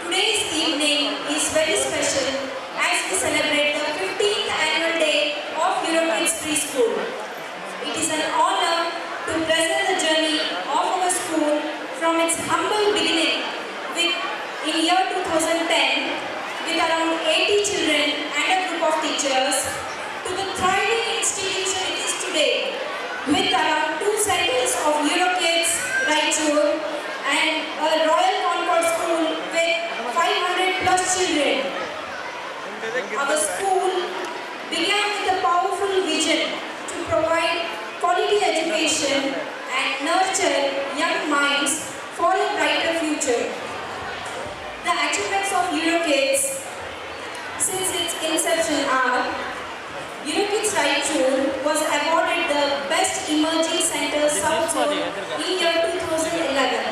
Speaker 12: Today's evening is very special as we celebrate the 15th annual day of European Preschool. It is an honor to present the journey of our school from its humble beginning in year 2010 with around 80 children and a group of teachers to the thriving institution it is today with around 2 centers of Eurokids, Raichur and a Royal Concord school with 500 plus children. Our school began with a powerful vision to provide quality education and nurture young minds for a brighter future. The achievements of Eurokids since its inception are: Eurokids Raichur was awarded the Best Emerging Center South Zone in year 2011.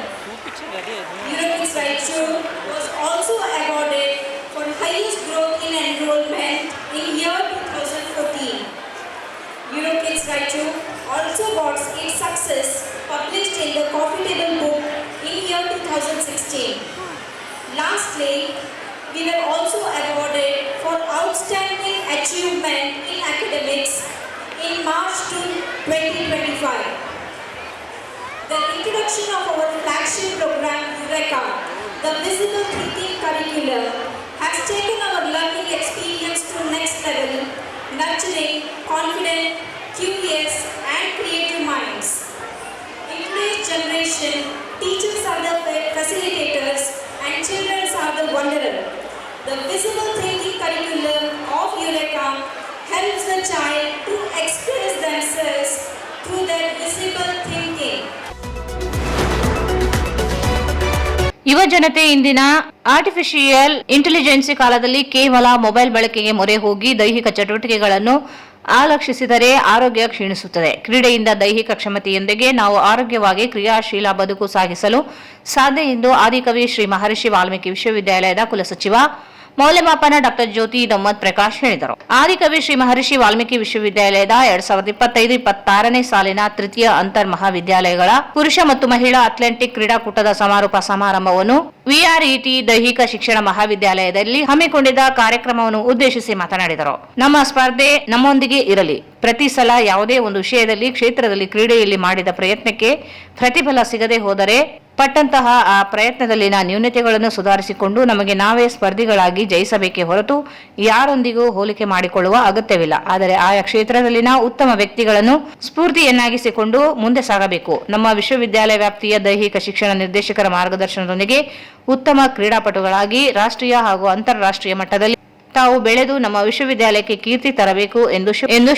Speaker 12: Eurokids Raichur was also awarded for highest growth in enrollment in year 2014. Eurokids Raichur also got its success published in the Coffee Table book in year 2016. Lastly, we were also awarded for outstanding achievement in academics in March 2025. The introduction of our flagship program Eureka, the Visible Thinking Curriculum, has taken our learning experience to next level, nurturing confident, curious and creative minds. In today's generation, teachers are the facilitators and children are the wanderer. The Visible Thinking Curriculum of Eureka helps the child to express themselves through their visible thinking.
Speaker 2: ಯುವ ಜನತೆ ಇಂದಿನ artificial intelligence ಕಾಲದಲ್ಲಿ ಕೇವಲ mobile ಬಳಕೆಗೆ ಮೊರೆ ಹೋಗಿ ದೈಹಿಕ ಚಟುವಟಿಕೆಗಳನ್ನು ಆಲಕ್ಷಿಸಿದರೆ ಆರೋಗ್ಯ ಕ್ಷೀಣಿಸುತ್ತದೆ. ಕ್ರೀಡೆಯಿಂದ ದೈಹಿಕ ಕ್ಷಮತೆಯೊಂದಿಗೆ ನಾವು ಆರೋಗ್ಯವಾಗಿ ಕ್ರಿಯಾಶೀಲ ಬದುಕು ಸಾಗಿಸಲು ಸಾಧ್ಯ ಎಂದು ಆದಿಕವಿ ಶ್ರೀ ಮಹರ್ಷಿ ವಾಲ್ಮೀಕಿ ವಿಶ್ವವಿದ್ಯಾಲಯದ ಕುಲಸಚಿವ ಮೌಲ್ಯಮಾಪನ ಡಾಕ್ಟರ್ ಜ್ಯೋತಿ ದೊಮ್ಮತ್ ಪ್ರಕಾಶ್ ಹೇಳಿದರು. ಆದಿಕವಿ ಶ್ರೀ ಮಹರ್ಷಿ ವಾಲ್ಮೀಕಿ ವಿಶ್ವವಿದ್ಯಾಲಯದ 2025-26ನೇ ಸಾಲಿನ ತೃತೀಯ ಅಂತರ್ ಮಹಾವಿದ್ಯಾಲಯಗಳ ಪುರುಷ ಮತ್ತು ಮಹಿಳಾ ಅಥ್ಲೆಟಿಕ್ ಕ್ರೀಡಾಕೂಟದ ಸಮಾರೋಪ ಸಮಾರಂಭವನ್ನು ವಿಆರ್ಇಟಿ ದೈಹಿಕ ಶಿಕ್ಷಣ ಮಹಾವಿದ್ಯಾಲಯದಲ್ಲಿ ಹಮ್ಮಿಕೊಂಡಿದ್ದ ಕಾರ್ಯಕ್ರಮವನ್ನು ಉದ್ದೇಶಿಸಿ ಮಾತನಾಡಿದರು. ನಮ್ಮ ಸ್ಪರ್ಧೆ ನಮ್ಮೊಂದಿಗೆ ಇರಲಿ. ಪ್ರತಿ ಸಲ ಯಾವುದೇ ಒಂದು ವಿಷಯದಲ್ಲಿ ಕ್ಷೇತ್ರದಲ್ಲಿ ಕ್ರೀಡೆಯಲ್ಲಿ ಮಾಡಿದ ಪ್ರಯತ್ನಕ್ಕೆ ಪ್ರತಿಫಲ ಸಿಗದೆ ಹೋದರೆ ಪಟ್ಟಂತಹ ಆ ಪ್ರಯತ್ನದಲ್ಲಿನ ನ್ಯೂನತೆಗಳನ್ನು ಸುಧಾರಿಸಿಕೊಂಡು ನಮಗೆ ನಾವೇ ಸ್ಪರ್ಧಿಗಳಾಗಿ ಜಯಿಸಬೇಕೇ ಹೊರತು ಯಾರೊಂದಿಗೂ ಹೋಲಿಕೆ ಮಾಡಿಕೊಳ್ಳುವ ಅಗತ್ಯವಿಲ್ಲ. ಆದರೆ ಆಯಾ ಕ್ಷೇತ್ರದಲ್ಲಿನ ಉತ್ತಮ ವ್ಯಕ್ತಿಗಳನ್ನು ಸ್ಫೂರ್ತಿಯನ್ನಾಗಿಸಿಕೊಂಡು ಮುಂದೆ ಸಾಗಬೇಕು. ನಮ್ಮ ವಿಶ್ವವಿದ್ಯಾಲಯ ವ್ಯಾಪ್ತಿಯ ದೈಹಿಕ ಶಿಕ್ಷಣ ನಿರ್ದೇಶಕರ ಮಾರ್ಗದರ್ಶನದೊಂದಿಗೆ ಉತ್ತಮ ಕ್ರೀಡಾಪಟುಗಳಾಗಿ ರಾಷ್ಟ್ರೀಯ ಹಾಗೂ ಅಂತಾರಾಷ್ಟ್ರೀಯ ಮಟ್ಟದಲ್ಲಿ ತಾವು ಬೆಳೆದು ನಮ್ಮ ವಿಶ್ವವಿದ್ಯಾಲಯಕ್ಕೆ ಕೀರ್ತಿ ತರಬೇಕು ಎಂದು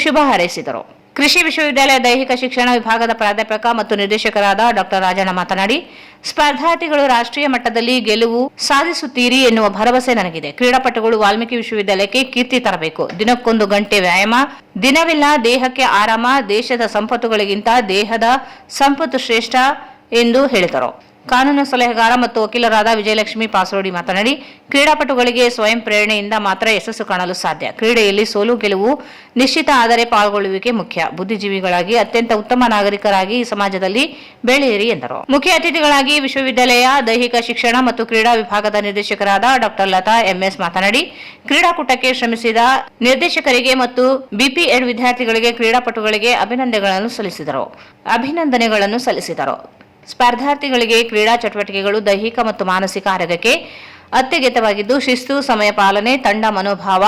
Speaker 2: ಶುಭ ಹಾರೈಸಿದರು. ಕೃಷಿ ವಿಶ್ವವಿದ್ಯಾಲಯ ದೈಹಿಕ ಶಿಕ್ಷಣ ವಿಭಾಗದ ಪ್ರಾಧ್ಯಾಪಕ ಮತ್ತು ನಿರ್ದೇಶಕರಾದ ಡಾಕ್ಟರ್ ರಾಜಣ್ಣ ಮಾತನಾಡಿ, ಸ್ಪರ್ಧಾರ್ಥಿಗಳು ರಾಷ್ಟ್ರೀಯ ಮಟ್ಟದಲ್ಲಿ ಗೆಲುವು ಸಾಧಿಸುತ್ತೀರಿ ಎನ್ನುವ ಭರವಸೆ ನನಗಿದೆ. ಕ್ರೀಡಾಪಟುಗಳು ವಾಲ್ಮೀಕಿ ವಿಶ್ವವಿದ್ಯಾಲಯಕ್ಕೆ ಕೀರ್ತಿ ತರಬೇಕು. ದಿನಕ್ಕೊಂದು ಗಂಟೆ ವ್ಯಾಯಾಮ, ದಿನವಿಲ್ಲ ದೇಹಕ್ಕೆ ಆರಾಮ, ದೇಶದ ಸಂಪತ್ತುಗಳಿಗಿಂತ ದೇಹದ ಸಂಪತ್ತು ಶ್ರೇಷ್ಠ ಎಂದು ಹೇಳಿದರು. ಕಾನೂನು ಸಲಹೆಗಾರ ಮತ್ತು ವಕೀಲರಾದ ವಿಜಯಲಕ್ಷ್ಮಿ ಪಾಸೋಡಿ ಮಾತನಾಡಿ, ಕ್ರೀಡಾಪಟುಗಳಿಗೆ ಸ್ವಯಂ ಪ್ರೇರಣೆಯಿಂದ ಮಾತ್ರ ಯಶಸ್ಸು ಕಾಣಲು ಸಾಧ್ಯ. ಕ್ರೀಡೆಯಲ್ಲಿ ಸೋಲು ಗೆಲುವು ನಿಶ್ಚಿತ, ಆದರೆ ಪಾಲ್ಗೊಳ್ಳುವಿಕೆ ಮುಖ್ಯ. ಬುದ್ಧಿಜೀವಿಗಳಾಗಿ ಅತ್ಯಂತ ಉತ್ತಮ ನಾಗರಿಕರಾಗಿ ಈ ಸಮಾಜದಲ್ಲಿ ಬೆಳೆಯಿರಿ ಎಂದರು. ಮುಖ್ಯ ಅತಿಥಿಗಳಾಗಿ ವಿಶ್ವವಿದ್ಯಾಲಯ ದೈಹಿಕ ಶಿಕ್ಷಣ ಮತ್ತು ಕ್ರೀಡಾ ವಿಭಾಗದ ನಿರ್ದೇಶಕರಾದ ಡಾಕ್ಟರ್ ಲತಾ ಎಂಎಸ್ ಮಾತನಾಡಿ, ಕ್ರೀಡಾಕೂಟಕ್ಕೆ ಶ್ರಮಿಸಿದ ನಿರ್ದೇಶಕರಿಗೆ ಮತ್ತು ಬಿಪಿಎಡ್ ವಿದ್ಯಾರ್ಥಿಗಳಿಗೆ ಕ್ರೀಡಾಪಟುಗಳಿಗೆ ಅಭಿನಂದನೆಗಳನ್ನು ಸಲ್ಲಿಸಿದರು. ಸ್ಪರ್ಧಾರ್ಥಿಗಳಿಗೆ ಕ್ರೀಡಾ ಚಟುವಟಿಕೆಗಳು ದೈಹಿಕ ಮತ್ತು ಮಾನಸಿಕ ಆರೋಗ್ಯಕ್ಕೆ ಅತ್ಯಗತ್ಯವಾಗಿದ್ದು, ಶಿಸ್ತು, ಸಮಯ ಪಾಲನೆ, ತಂಡ ಮನೋಭಾವ,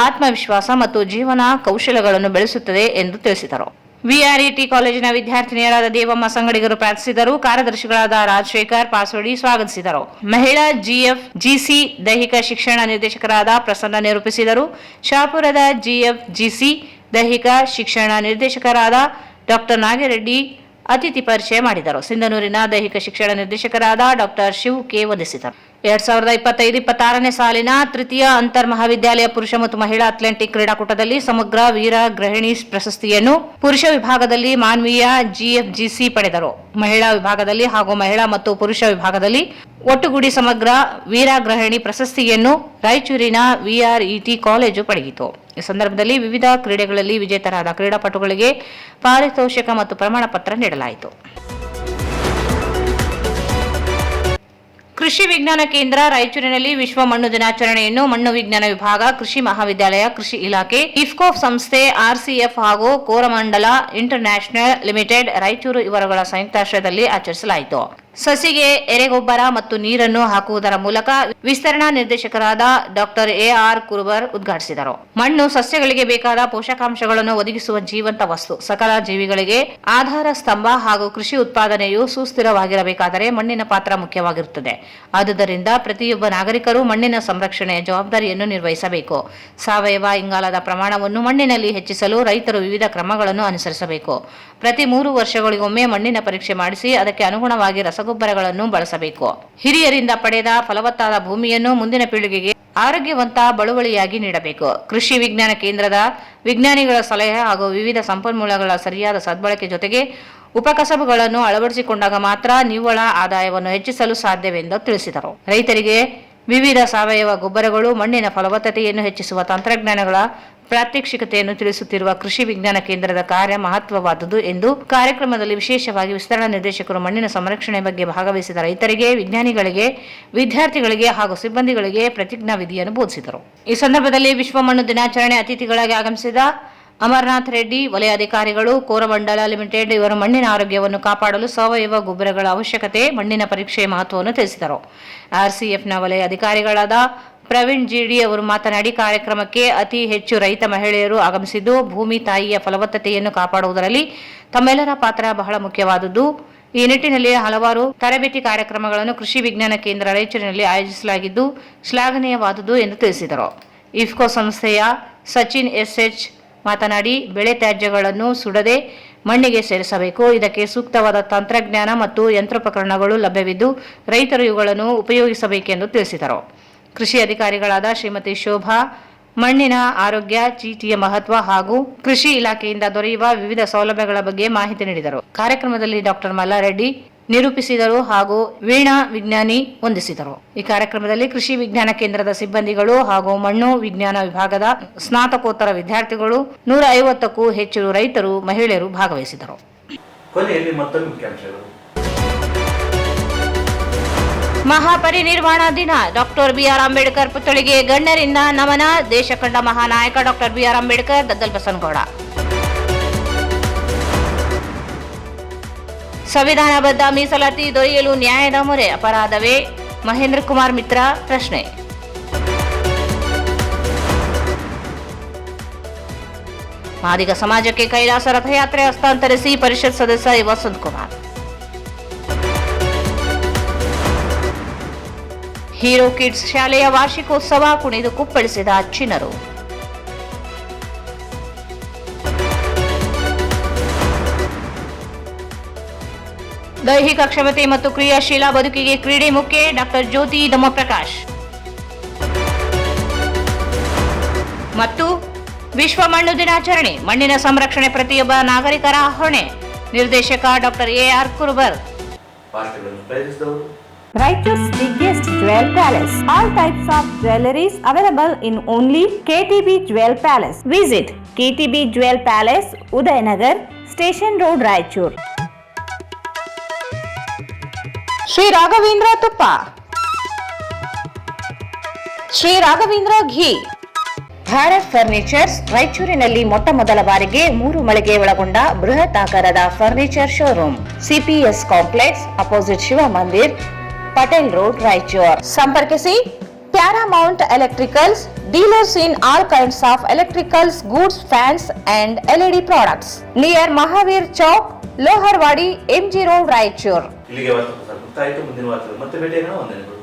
Speaker 2: ಆತ್ಮವಿಶ್ವಾಸ ಮತ್ತು ಜೀವನ ಕೌಶಲ್ಯಗಳನ್ನು ಬೆಳೆಸುತ್ತದೆ ಎಂದು ತಿಳಿಸಿದರು. ವಿಆರ್ಇಟಿ ಕಾಲೇಜಿನ ವಿದ್ಯಾರ್ಥಿನಿಯರಾದ ದೇವಮ್ಮ ಸಂಗಡಿಗರು ಪ್ರಾರ್ಥಿಸಿದರು. ಕಾರ್ಯದರ್ಶಿಗಳಾದ ರಾಜಶೇಖರ್ ಪಾಸೋಡಿ ಸ್ವಾಗತಿಸಿದರು. ಮಹಿಳಾ ಜಿಎಫ್ಜಿಸಿ ದೈಹಿಕ ಶಿಕ್ಷಣ ನಿರ್ದೇಶಕರಾದ ಪ್ರಸನ್ನ ನಿರೂಪಿಸಿದರು. ಶಾಪುರದ ಜಿಎಫ್ಜಿಸಿ ದೈಹಿಕ ಶಿಕ್ಷಣ ನಿರ್ದೇಶಕರಾದ ಡಾಕ್ಟರ್ ನಾಗಿರೆಡ್ಡಿ ಅತಿಥಿ ಪರಿಚಯ ಮಾಡಿದರು. ಸಿಂಧನೂರಿನ ದೈಹಿಕ ಶಿಕ್ಷಣ ನಿರ್ದೇಶಕರಾದ ಡಾಕ್ಟರ್ ಶಿವ್ ಕೆ ವಂದಿಸಿದರು. 2025-26ನೇ ಸಾಲಿನ ತೃತೀಯ ಅಂತರ್ ಮಹಾವಿದ್ಯಾಲಯ ಪುರುಷ ಮತ್ತು ಮಹಿಳಾ ಅಥ್ಲೆಟಿಕ್ ಕ್ರೀಡಾಕೂಟದಲ್ಲಿ ಸಮಗ್ರ ವೀರ ಗೃಹಿಣಿ ಪ್ರಶಸ್ತಿಯನ್ನು ಪುರುಷ ವಿಭಾಗದಲ್ಲಿ ಮಾನ್ವೀಯ ಜಿಎಫ್ಜಿಸಿ ಪಡೆದರು. ಮಹಿಳಾ ವಿಭಾಗದಲ್ಲಿ ಹಾಗೂ ಮಹಿಳಾ ಮತ್ತು ಪುರುಷ ವಿಭಾಗದಲ್ಲಿ ಒಟ್ಟುಗೂಡಿ ಸಮಗ್ರ ವೀರ ಗೃಹಿಣಿ ಪ್ರಶಸ್ತಿಯನ್ನು ರಾಯಚೂರಿನ ವಿಆರ್ಇಟಿ ಕಾಲೇಜು ಪಡೆಯಿತು. ಈ ಸಂದರ್ಭದಲ್ಲಿ ವಿವಿಧ ಕ್ರೀಡೆಗಳಲ್ಲಿ ವಿಜೇತರಾದ ಕ್ರೀಡಾಪಟುಗಳಿಗೆ ಪಾರಿತೋಷಕ ಮತ್ತು ಪ್ರಮಾಣ ಪತ್ರ ನೀಡಲಾಯಿತು. ಕೃಷಿ ವಿಜ್ಞಾನ ಕೇಂದ್ರ ರಾಯಚೂರಿನಲ್ಲಿ ವಿಶ್ವ ಮಣ್ಣು ದಿನಾಚರಣೆಯನ್ನು ಮಣ್ಣು ವಿಜ್ಞಾನ ವಿಭಾಗ, ಕೃಷಿ ಮಹಾವಿದ್ಯಾಲಯ, ಕೃಷಿ ಇಲಾಖೆ, ಇಫ್ಕೋ ಸಂಸ್ಥೆ, ಆರ್ಸಿಎಫ್ ಹಾಗೂ ಕೋರಮಂಡಲ ಇಂಟರ್ನ್ಯಾಷನಲ್ ಲಿಮಿಟೆಡ್ ರಾಯಚೂರು ಇವರುಗಳ ಸಂಯುಕ್ತಾಶ್ರಯದಲ್ಲಿ ಆಚರಿಸಲಾಯಿತು. ಸಸಿಗೆ ಎರೆಗೊಬ್ಬರ ಮತ್ತು ನೀರನ್ನು ಹಾಕುವುದರ ಮೂಲಕ ವಿಸ್ತರಣಾ ನಿರ್ದೇಶಕರಾದ ಡಾಕ್ಟರ್ ಎಆರ್ ಕುರುಬರ್ ಉದ್ಘಾಟಿಸಿದರು. ಮಣ್ಣು ಸಸ್ಯಗಳಿಗೆ ಬೇಕಾದ ಪೋಷಕಾಂಶಗಳನ್ನು ಒದಗಿಸುವ ಜೀವಂತ ವಸ್ತು. ಸಕಲ ಜೀವಿಗಳಿಗೆ ಆಧಾರ ಸ್ತಂಭ ಹಾಗೂ ಕೃಷಿ ಉತ್ಪಾದನೆಯು ಸುಸ್ಥಿರವಾಗಿರಬೇಕಾದರೆ ಮಣ್ಣಿನ ಪಾತ್ರ ಮುಖ್ಯವಾಗಿರುತ್ತದೆ. ಆದುದರಿಂದ ಪ್ರತಿಯೊಬ್ಬ ನಾಗರಿಕರು ಮಣ್ಣಿನ ಸಂರಕ್ಷಣೆಯ ಜವಾಬ್ದಾರಿಯನ್ನು ನಿರ್ವಹಿಸಬೇಕು. ಸಾವಯವ ಇಂಗಾಲದ ಪ್ರಮಾಣವನ್ನು ಮಣ್ಣಿನಲ್ಲಿ ಹೆಚ್ಚಿಸಲು ರೈತರು ವಿವಿಧ ಕ್ರಮಗಳನ್ನು ಅನುಸರಿಸಬೇಕು. ಪ್ರತಿ 3 ವರ್ಷಗಳಿಗೊಮ್ಮೆ ಮಣ್ಣಿನ ಪರೀಕ್ಷೆ ಮಾಡಿಸಿ ಅದಕ್ಕೆ ಅನುಗುಣವಾಗಿ ರಸಗೊಬ್ಬರಗಳನ್ನು ಬಳಸಬೇಕು. ಹಿರಿಯರಿಂದ ಪಡೆದ ಫಲವತ್ತಾದ ಭೂಮಿಯನ್ನು ಮುಂದಿನ ಪೀಳಿಗೆಗೆ ಆರೋಗ್ಯವಂತ ಬಳುವಳಿಯಾಗಿ ನೀಡಬೇಕು. ಕೃಷಿ ವಿಜ್ಞಾನ ಕೇಂದ್ರದ ವಿಜ್ಞಾನಿಗಳ ಸಲಹೆ ಹಾಗೂ ವಿವಿಧ ಸಂಪನ್ಮೂಲಗಳ ಸರಿಯಾದ ಸದ್ಬಳಕೆ ಜೊತೆಗೆ ಉಪಕಸಬುಗಳನ್ನು ಅಳವಡಿಸಿಕೊಂಡಾಗ ಮಾತ್ರ ನಿವ್ವಳ ಆದಾಯವನ್ನು ಹೆಚ್ಚಿಸಲು ಸಾಧ್ಯವೆಂದು ತಿಳಿಸಿದರು. ರೈತರಿಗೆ ವಿವಿಧ ಸಾವಯವ ಗೊಬ್ಬರಗಳು, ಮಣ್ಣಿನ ಫಲವತ್ತತೆಯನ್ನು ಹೆಚ್ಚಿಸುವ ತಂತ್ರಜ್ಞಾನಗಳ ಪ್ರಾತ್ಯಕ್ಷಿಕತೆಯನ್ನು ತಿಳಿಸುತ್ತಿರುವ ಕೃಷಿ ವಿಜ್ಞಾನ ಕೇಂದ್ರದ ಕಾರ್ಯ ಮಹತ್ವವಾದುದು ಎಂದು ಕಾರ್ಯಕ್ರಮದಲ್ಲಿ ವಿಶೇಷವಾಗಿ ವಿಸ್ತರಣಾ ನಿರ್ದೇಶಕರು ಮಣ್ಣಿನ ಸಂರಕ್ಷಣೆ ಬಗ್ಗೆ ಭಾಗವಹಿಸಿದ ರೈತರಿಗೆ, ವಿಜ್ಞಾನಿಗಳಿಗೆ, ವಿದ್ಯಾರ್ಥಿಗಳಿಗೆ ಹಾಗೂ ಸಿಬ್ಬಂದಿಗಳಿಗೆ ಪ್ರತಿಜ್ಞಾ ವಿಧಿಯನ್ನು ಬೋಧಿಸಿದರು. ಈ ಸಂದರ್ಭದಲ್ಲಿ ವಿಶ್ವ ಮಣ್ಣು ದಿನಾಚರಣೆ ಅತಿಥಿಗಳಾಗಿ ಆಗಮಿಸಿದ ಅಮರನಾಥ್ ರೆಡ್ಡಿ, ವಲಯ ಅಧಿಕಾರಿಗಳು, ಕೋರಮಂಡಲ ಲಿಮಿಟೆಡ್ ಇವರು ಮಣ್ಣಿನ ಆರೋಗ್ಯವನ್ನು ಕಾಪಾಡಲು ಸಾವಯವ ಗೊಬ್ಬರಗಳ ಅವಶ್ಯಕತೆ, ಮಣ್ಣಿನ ಪರೀಕ್ಷೆಯ ಮಹತ್ವವನ್ನು ತಿಳಿಸಿದರು. ಆರ್ಸಿಎಫ್ನ ವಲಯ ಅಧಿಕಾರಿಗಳಾದ ಪ್ರವೀಣ್ ಜಿಡಿ ಅವರು ಮಾತನಾಡಿ, ಕಾರ್ಯಕ್ರಮಕ್ಕೆ ಅತಿ ಹೆಚ್ಚು ರೈತ ಮಹಿಳೆಯರು ಆಗಮಿಸಿದ್ದು ಭೂಮಿ ತಾಯಿಯ ಫಲವತ್ತತೆಯನ್ನು ಕಾಪಾಡುವುದರಲ್ಲಿ ತಮ್ಮೆಲ್ಲರ ಪಾತ್ರ ಬಹಳ ಮುಖ್ಯವಾದುದು. ಈ ನಿಟ್ಟಿನಲ್ಲಿ ಹಲವಾರು ತರಬೇತಿ ಕಾರ್ಯಕ್ರಮಗಳನ್ನು ಕೃಷಿ ವಿಜ್ಞಾನ ಕೇಂದ್ರ ರಾಯಚೂರಿನಲ್ಲಿ ಆಯೋಜಿಸಲಾಗಿದ್ದು ಶ್ಲಾಘನೀಯವಾದುದು ಎಂದು ತಿಳಿಸಿದರು. ಇಫ್ಕೋ ಸಂಸ್ಥೆಯ ಸಚಿನ್ ಎಸ್ಎಚ್ ಮಾತನಾಡಿ, ಬೆಳೆ ತ್ಯಾಜ್ಯಗಳನ್ನು ಸುಡದೆ ಮಣ್ಣಿಗೆ ಸೇರಿಸಬೇಕು. ಇದಕ್ಕೆ ಸೂಕ್ತವಾದ ತಂತ್ರಜ್ಞಾನ ಮತ್ತು ಯಂತ್ರೋಪಕರಣಗಳು ಲಭ್ಯವಿದ್ದು ರೈತರು ಇವುಗಳನ್ನು ಉಪಯೋಗಿಸಬೇಕೆಂದು ತಿಳಿಸಿದರು. ಕೃಷಿ ಅಧಿಕಾರಿಗಳಾದ ಶ್ರೀಮತಿ ಶೋಭಾ ಮಣ್ಣಿನ ಆರೋಗ್ಯ ಚೀಟಿಯ ಮಹತ್ವ ಹಾಗೂ ಕೃಷಿ ಇಲಾಖೆಯಿಂದ ದೊರೆಯುವ ವಿವಿಧ ಸೌಲಭ್ಯಗಳ ಬಗ್ಗೆ ಮಾಹಿತಿ ನೀಡಿದರು. ಕಾರ್ಯಕ್ರಮದಲ್ಲಿ ಡಾಕ್ಟರ್ ಮಲ್ಲಾರೆಡ್ಡಿ ನಿರೂಪಿಸಿದರು ಹಾಗೂ ವೀಣಾ ವಿಜ್ಞಾನಿ ವಂದಿಸಿದರು. ಈ ಕಾರ್ಯಕ್ರಮದಲ್ಲಿ ಕೃಷಿ ವಿಜ್ಞಾನ ಕೇಂದ್ರದ ಸಿಬ್ಬಂದಿಗಳು ಹಾಗೂ ಮಣ್ಣು ವಿಜ್ಞಾನ ವಿಭಾಗದ ಸ್ನಾತಕೋತ್ತರ ವಿದ್ಯಾರ್ಥಿಗಳು, 150ಕ್ಕೂ ಹೆಚ್ಚು ರೈತರು, ಮಹಿಳೆಯರು ಭಾಗವಹಿಸಿದರು.
Speaker 1: ಕೊನೆಯಲ್ಲಿ ಮತ್ತೊಂದು ಮುಖ್ಯಾಂಶಗಳು.
Speaker 2: ಮಹಾಪರಿನಿರ್ವಾಣ ದಿನ ಡಾಕ್ಟರ್ ಬಿಆರ್ ಅಂಬೇಡ್ಕರ್ ಪುತ್ಥಳಿಗೆ ಗಣ್ಯರಿಂದ ನಮನ. ದೇಶ ಕಂಡ ಮಹಾನಾಯಕ ಡಾಕ್ಟರ್ ಬಿಆರ್ ಅಂಬೇಡ್ಕರ್, ದದ್ದಲ್ ಬಸನಗೌಡ. ಸಂವಿಧಾನಬದ್ಧ ಮೀಸಲಾತಿ ದೊರೆಯಲು ನ್ಯಾಯದ ಮೊರೆ, ಅಪರಾಧವೇ? ಮಹೇಂದ್ರ ಕುಮಾರ್ ಮಿತ್ರ ಪ್ರಶ್ನೆ. ಮಾದಿಗ ಸಮಾಜಕ್ಕೆ ಕೈಲಾಸ ರಥಯಾತ್ರೆ ಹಸ್ತಾಂತರಿಸಿ ಪರಿಷತ್ ಸದಸ್ಯ ವಸಂತ್ ಕುಮಾರ್. ಹೀರೋ ಕಿಡ್ಸ್ ಶಾಲೆಯ ವಾರ್ಷಿಕೋತ್ಸವ ಕುಣಿದು ಕುಪ್ಪಳಿಸಿದ ಚಿನ್ನರು. ದೈಹಿಕ ಕ್ಷಮತೆ ಮತ್ತು ಕ್ರಿಯಾಶೀಲ ಬದುಕಿಗೆ ಕ್ರೀಡೆ ಮುಖ್ಯ, ಡಾಕ್ಟರ್ ಜ್ಯೋತಿ ದಮ್ಮಪ್ರಕಾಶ್. ಮತ್ತು ವಿಶ್ವ ಮಣ್ಣು ದಿನಾಚರಣೆ, ಮಣ್ಣಿನ ಸಂರಕ್ಷಣೆ ಪ್ರತಿಯೊಬ್ಬ ನಾಗರಿಕರ ಹೊಣೆ, ನಿರ್ದೇಶಕ doctor AR Kurubar.
Speaker 9: Raichur's biggest jewel palace. All types of jewelries available in only KTB Jewel Palace. Visit KTB Jewel Palace, Udayanagar, Station Road, Raichur.
Speaker 2: Shri Raghavendra ತುಪ್ಪ, ಶ್ರೀ ರಾಘವೇಂದ್ರ ಘೀ. ಭಾರತ್ ಫರ್ನಿಚರ್ಸ್ ರಾಯಚೂರಿನಲ್ಲಿ ಮೊಟ್ಟ ಮೊದಲ ಬಾರಿಗೆ 3 ಮಳಿಗೆ ಒಳಗೊಂಡ ಬೃಹತ್ ಆಕಾರದ furniture showroom. CPS complex opposite Shiva Mandir, Patel road, Raichur. ಸಂಪರ್ಕಿಸಿ Paramount electricals, dealers in all kinds of electricals goods, fans and LED products, near Mahaveer Chowk, Loharwadi, MG road, Raichur.
Speaker 1: ಇಲ್ಲಿಗೆ ವಾರ್ತೆ ಮುಕ್ತಾಯಿತು. ಮುಂದಿನ ವಾರ್ತೆ ಮತ್ತೆ ಭೇಟಿಯಾಗೋಣ. ವಂದನೆಗಳು.